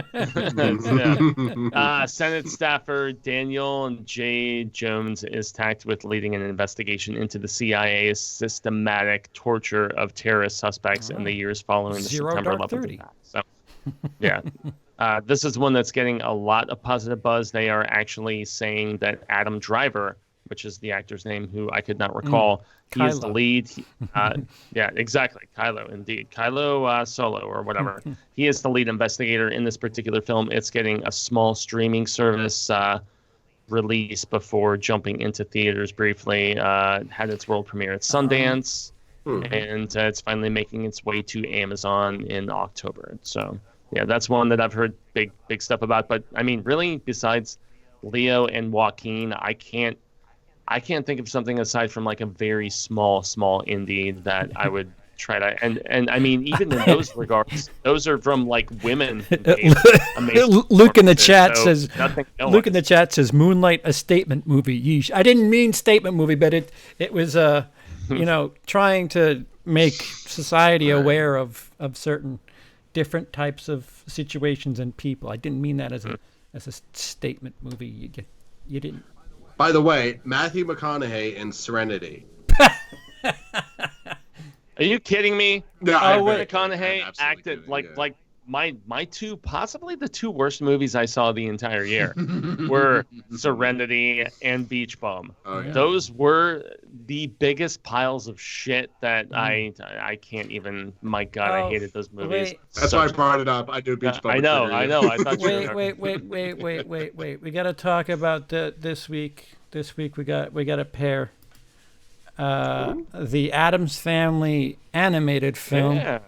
Senate staffer Daniel J. Jones is tasked with leading an investigation into the CIA's systematic torture of terrorist suspects in the years following the September 11th attack. So, yeah. This is one that's getting a lot of positive buzz. They are actually saying that Adam Driver, which is the actor's name, who I could not recall. He is the lead. Yeah, exactly. Kylo, indeed. Kylo Solo or whatever. He is the lead investigator in this particular film. It's getting a small streaming service release before jumping into theaters briefly. Had its world premiere at Sundance. and it's finally making its way to Amazon in October. So yeah, that's one that I've heard big stuff about. But I mean, really, besides Leo and Joaquin, I can't think of something aside from like a very small indie that I would try to. And I mean, even in those regards, those are from like women. Who made amazing Luke in the chat performances, says. so nothing- no Luke one. in the chat says Moonlight, a statement movie. Yeesh. I didn't mean statement movie, but it was trying to make society aware of certain different types of situations and people. I didn't mean that as a statement movie. You didn't. By the way, Matthew McConaughey in Serenity. Are you kidding me? No, McConaughey acted like my two, possibly the two worst movies I saw the entire year were Serenity and Beach Bum. Oh, yeah. Those were the biggest piles of shit that I can't even. My God, I hated those movies. Wait. That's why I brought it up. I do Beach Bum. I know. I thought you were. Wait. We got to talk about this week. This week we got a pair. The Addams Family animated film. Yeah.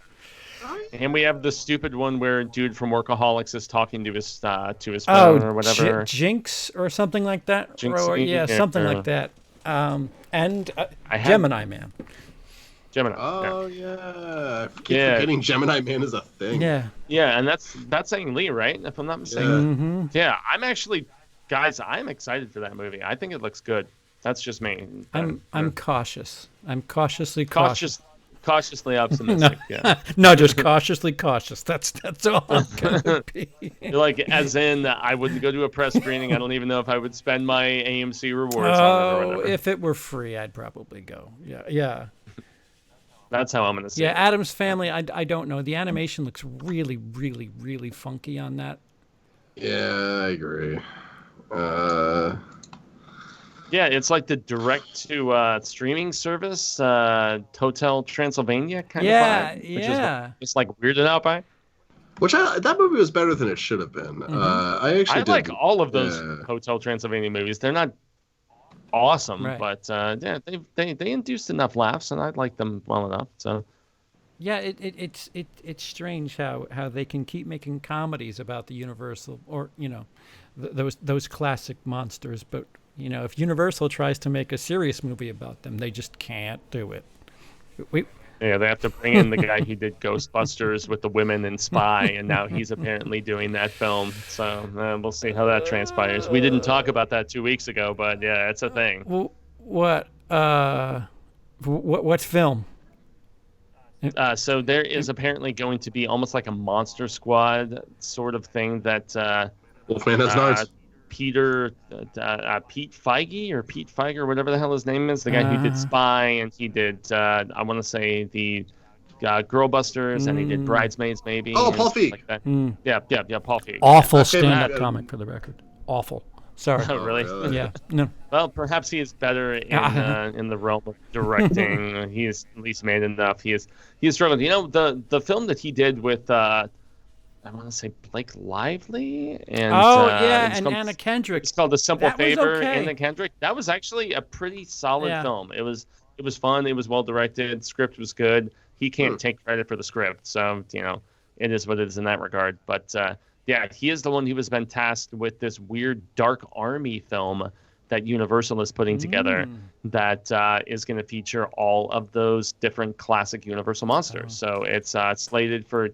And we have the stupid one where dude from Workaholics is talking to his phone or whatever. Jinx or something like that. Jinxie, Something like that. And Gemini Man. Gemini. Oh yeah. I keep forgetting Gemini Man is a thing. Yeah. Yeah, and that's Ang Lee, right? If I'm not mistaken. Yeah, I'm actually, guys, I'm excited for that movie. I think it looks good. That's just me. I'm cautious. I'm cautiously cautious. Cautiously optimistic. Yeah. No, just cautiously cautious. That's all I'm gonna be. Like, as in, I wouldn't go to a press screening. I don't even know if I would spend my AMC rewards on it or whatever. If it were free, I'd probably go. Yeah. That's how I'm gonna see Yeah, it. Addams Family. I don't know. The animation looks really, really, really funky on that. Yeah, I agree. Yeah, it's like the direct-to streaming service, Hotel Transylvania kind of vibe. Which is it's like weirded out by. Which that movie was better than it should have been. I like all of those Hotel Transylvania movies. They're not awesome, but yeah, they induced enough laughs, and I like them well enough. So. Yeah, it's strange how they can keep making comedies about the Universal or those classic monsters, but if Universal tries to make a serious movie about them, they just can't do it. Yeah, they have to bring in the guy who did Ghostbusters with the women and Spy, and now he's apparently doing that film. So we'll see how that transpires. We didn't talk about that 2 weeks ago, but yeah, it's a thing. Well, what's film? So there is apparently going to be almost like a Monster Squad sort of thing that Wolfman has nards. Pete Feige or Pete Feige or whatever the hell his name is, the guy who did Spy, and he did I want to say the Girl Busters, and he did Bridesmaids maybe. Oh, Paul Feig. Like that. Yeah, Paul Feig. Awful stand-up comic, for the record. Awful. Sorry. Oh, really? Yeah. No. Well, perhaps he is better in the realm of directing. He is at least made enough. He is struggling. The film that he did with I want to say Blake Lively and and Anna Kendrick. It's called The Simple Favor. Okay. Anna Kendrick. That was actually a pretty solid film. It was fun. It was well directed. Script was good. He can't take credit for the script, so it is what it is in that regard. But yeah, he is the one who has been tasked with this weird Dark Army film that Universal is putting together that is going to feature all of those different classic Universal monsters. So it's slated for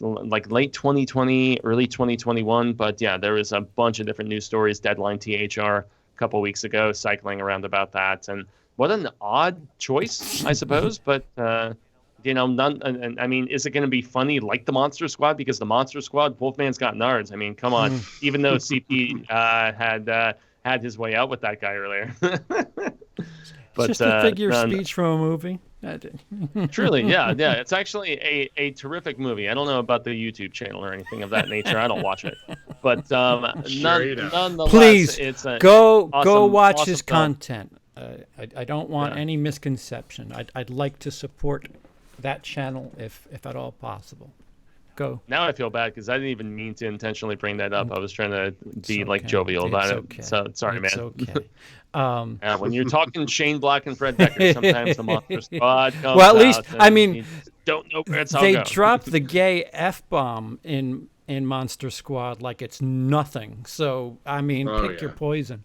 late 2020, early 2021. But yeah, there was a bunch of different news stories, Deadline THR a couple weeks ago, cycling around about that. And what an odd choice, I suppose. But none. And I mean, is it going to be funny like the Monster Squad? Because the Monster Squad, Wolfman's got nards. I mean, come on. Even though CP had his way out with that guy earlier. But, just a figure of speech from a movie. Truly, yeah. It's actually a terrific movie. I don't know about the YouTube channel or anything of that nature. I don't watch it, but nonetheless, please go watch his film. content. I don't want any misconception. I'd like to support that channel if at all possible. Go. Now I feel bad because I didn't even mean to intentionally bring that up. I was trying to be It's like okay. jovial about It's it. okay. So sorry, It's man. okay. When you're talking Shane Black and Fred Dekker, sometimes the Monster Squad comes Well, at least, out I and mean, you just don't know where it's all they going. dropped the gay F-bomb in Monster Squad like it's nothing. So, I mean, Oh, pick your yeah. poison.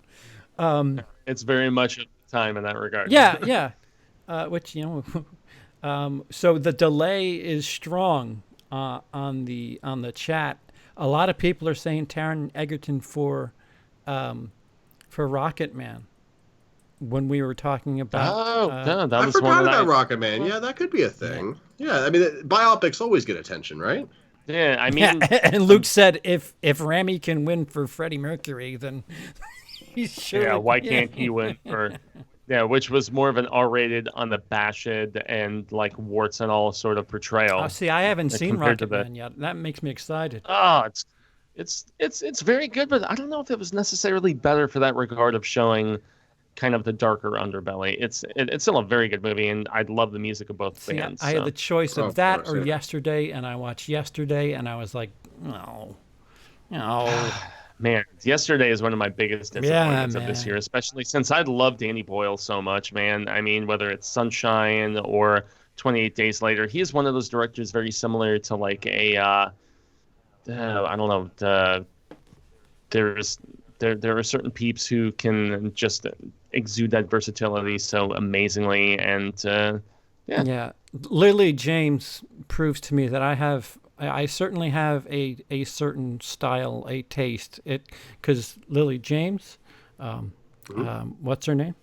It's very much of the time in that regard. Yeah. Which, so the delay is strong on the chat. A lot of people are saying Taron Egerton for Rocket Man. When we were talking about, that I was one forgot that about Rocket Man. Yeah, that could be a thing. Yeah, I mean, biopics always get attention, right? Yeah, I mean, and Luke said if Rami can win for Freddie Mercury, then he should. yeah, why can't he win for? Yeah, which was more of an R-rated, unabashed, and like warts and all sort of portrayal. Oh, see, I haven't seen compared to Rocket Man yet. That makes me excited. Oh, it's very good, but I don't know if it was necessarily better for that regard of showing kind of the darker underbelly. It's still a very good movie, and I love the music of both See, bands. I had the choice of Of that course, or yeah. Yesterday, and I watched Yesterday, and I was like, no. Man, Yesterday is one of my biggest disappointments of this man. year, especially since I love Danny Boyle so much, man. I mean, whether it's Sunshine or 28 Days Later, he is one of those directors very similar to like a, I don't know, there are certain peeps who can just exude that versatility so amazingly, and Yeah. Lily James proves to me that I certainly have a certain style, a taste. Because Lily James, what's her name?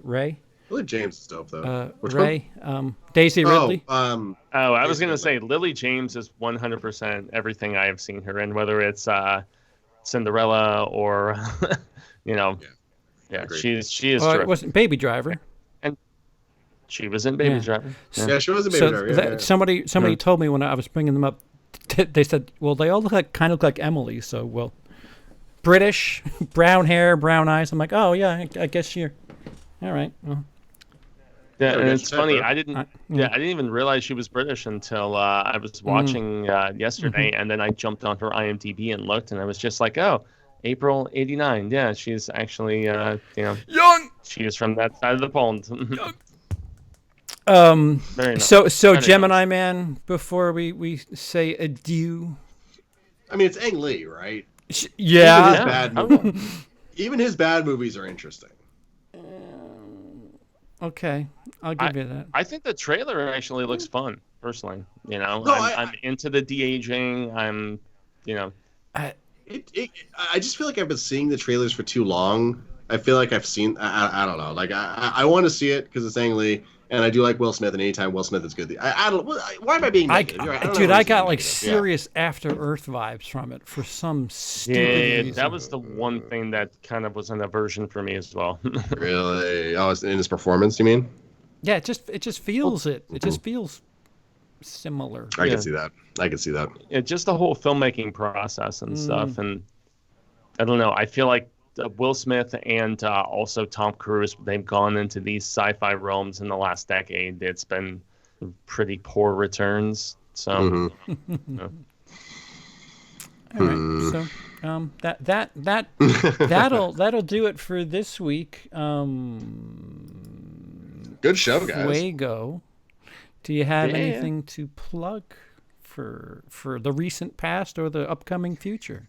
Ray. Lily James is dope though. Which Ray. Daisy Ridley. Oh, I was gonna say Lily James is 100% everything I have seen her in, whether it's Cinderella or yeah, Agreed. she is Oh, it terrific. wasn't Baby Driver. And she was in Baby Yeah. Driver. Yeah, she was a baby So driver. Yeah. somebody told me when I was bringing them up, they said, well, they all kind of look like Emily. So, well, British, brown hair, brown eyes. I'm like, oh yeah, I guess you're all right. Well, Yeah, Yeah, and good it's type, funny. bro. I didn't even realize she was British until I was watching yesterday, and then I jumped on her IMDb and looked, and I was just like, oh, April '89. Yeah, she's actually young. she is from that side of the pond. Very nice. So Very Gemini nice. Man. Before we say adieu. I mean, it's Ang Lee, right? Yeah. His bad Oh, movie. Even his bad movies are interesting. Okay, I'll give you that. I think the trailer actually looks fun. Personally, No, I'm into the de-aging. I'm, I I just feel like I've been seeing the trailers for too long. I feel like I've seen. I don't know. Like I want to see it because it's Ang Lee, and I do like Will Smith. And anytime Will Smith is good, I don't. Why am I being negative? You're right. don't know dude, why I I'm got being like negative. serious After Earth vibes from it for some stupid yeah, reason. that was the one thing that kind of was an aversion for me as well. Yeah. Really? Oh, it's in his performance, you mean? Yeah, it just feels it. It just feels similar. I Yeah. can see that. I can see that. Just the whole filmmaking process and stuff, and I don't know. I feel like Will Smith and also Tom Cruise, they've gone into these sci-fi realms in the last decade. It's been pretty poor returns. So Mm-hmm. All right, so that'll do it for this week. Good show, guys. Fuego. Do you have Yeah. anything to plug for the recent past or the upcoming future?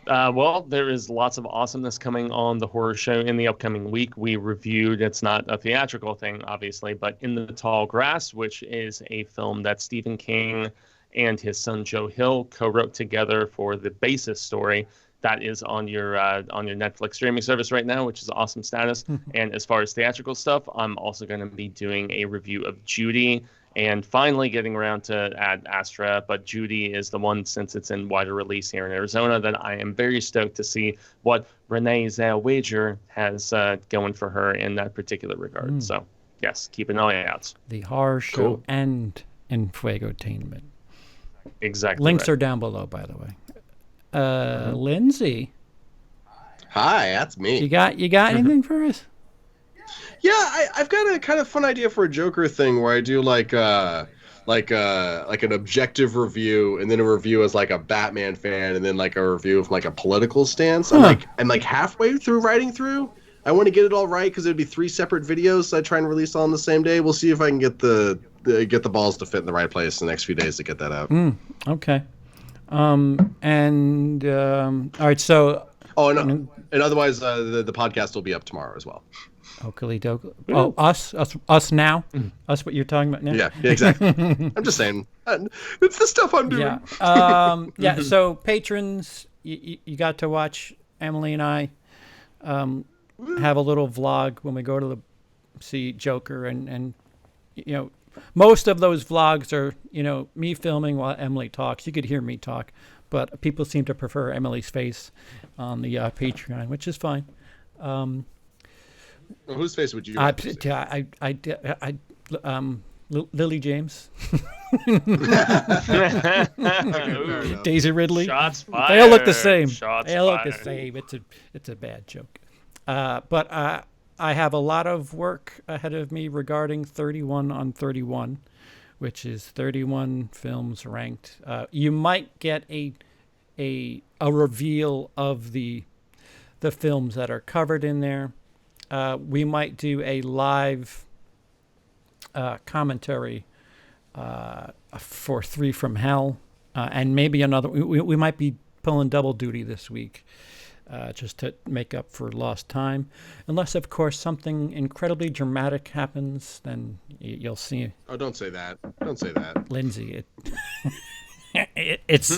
Well, there is lots of awesomeness coming on the horror show in the upcoming week. We reviewed, it's not a theatrical thing, obviously, but In the Tall Grass, which is a film that Stephen King and his son Joe Hill co-wrote together for the basis story. That is on your Netflix streaming service right now, which is awesome status. And as far as theatrical stuff, I'm also going to be doing a review of Judy, and finally getting around to Ad Astra. But Judy is the one, since it's in wider release here in Arizona, that I am very stoked to see what Renee Zellweger has going for her in that particular regard. So yes, keep an eye out. The horror show Cool. and in Fuegotainment. Exactly. Links right. are down below, by the way. Lindsey, Hi, that's me. you got anything for us? Yeah, I've got a kind of fun idea for a Joker thing where I do like like an objective review, and then a review as like a Batman fan, and then like a review from like a political stance. I'm like halfway through writing through. I want to get it all right because it'd be 3 separate videos. So I try and release all on the same day. We'll see if I can get the balls to fit in the right place in the next few days to get that out. Okay. All right. So. Oh, and otherwise, the podcast will be up tomorrow as well. Oakley doke. Oh, us now? Us, what you're talking about now? Yeah, exactly. I'm just saying. It's the stuff I'm doing. Yeah. So patrons, you got to watch Emily and I have a little vlog when we go to see Joker, and most of those vlogs are me filming while Emily talks. You could hear me talk, but people seem to prefer Emily's face on the Patreon, which is fine. Well, whose face would you? Lily James, Ooh, Daisy Ridley. shots fired. They all look the same. Shots They all look the fired. same. It's a bad joke. But I have a lot of work ahead of me regarding 31 on 31, which is 31 films ranked. You might get a reveal of the films that are covered in there. We might do a live commentary for 3 from Hell, and maybe another. We might be pulling double duty this week, just to make up for lost time. Unless, of course, something incredibly dramatic happens, then you'll see. Oh, don't say that. Don't say that. Lindsey, it's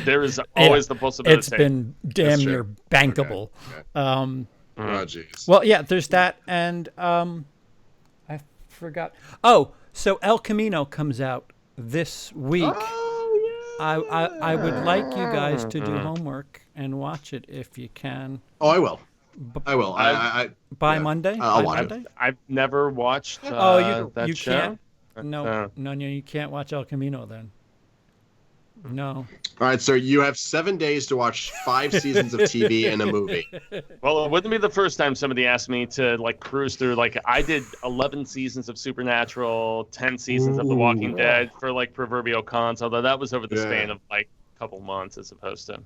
There is always the possibility. it's been damn That's near true. bankable. Okay. Oh, jeez. Well, yeah, there's that, and I forgot. Oh, so El Camino comes out this week. Oh, yeah. I would like you guys to do homework and watch it if you can. Oh, I will. I will. By yeah. Monday. I'll By watch it. Monday? I've never watched that you show. can't. No, Uh. no, you can't watch El Camino then. No. All right, sir. You have 7 days to watch 5 seasons of TV and a movie. Well, it wouldn't be the first time somebody asked me to cruise through. I did 11 seasons of Supernatural, 10 seasons of The Walking Dead for proverbial cons. Although that was over the span of a couple months as opposed to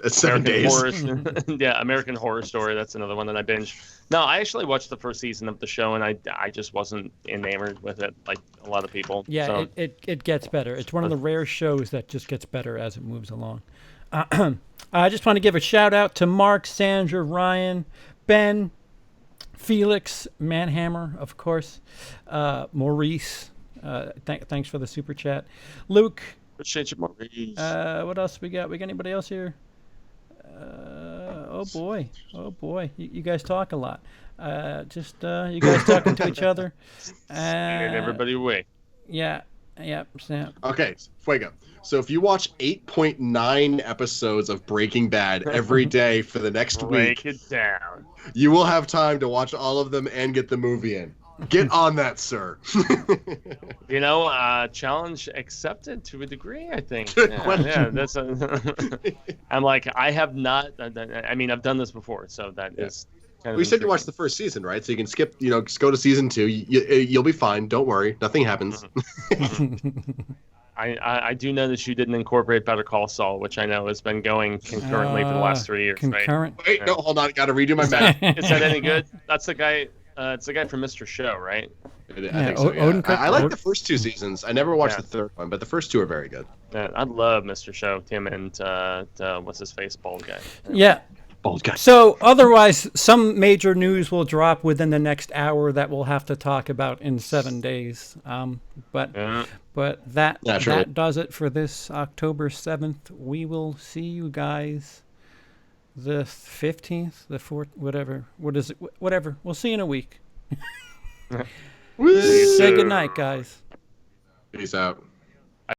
It's 7 days. Yeah, American Horror Story. That's another one that I binged. No, I actually watched the first season of the show, and I just wasn't enamored with it like a lot of people. Yeah, so. it gets better. It's one of the rare shows that just gets better as it moves along. I just want to give a shout out to Mark, Sandra, Ryan, Ben, Felix, Manhammer, of course, Maurice. Thanks for the super chat. Luke. Appreciate you, Maurice. What else we got? We got anybody else here? Oh boy. You guys talk a lot. You guys talking to each other. Scared everybody away. Yeah. Sam. Okay, Fuego. So if you watch 8.9 episodes of Breaking Bad every day for the next Break week, it down. you will have time to watch all of them and get the movie in. Get on that, sir. Challenge accepted to a degree, I think. Yeah, that's I have not. I mean, I've done this before, so that is. Kind of We said you watched the first season, right? So you can skip. Just go to season 2. You'll be fine. Don't worry. Nothing happens. I do notice you didn't incorporate Better Call Saul, which I know has been going concurrently for the last 3 years. Concurrent. Right? Wait, no, hold on. Got to redo my math. Is that any good? That's the guy. It's the guy from Mr. Show, right? I think so, yeah. Odenkirk- I like the first 2 seasons. I never watched the third one, but the first 2 are very good. Yeah, I love Mr. Show. Tim and what's his face, bald guy. Yeah. Bald guy. So otherwise, some major news will drop within the next hour that we'll have to talk about in 7 days. But that does it for this October 7th. We will see you guys the 15th, the 4th, whatever. What is it? Whatever. We'll see you in a week. Say goodnight, guys. Peace out.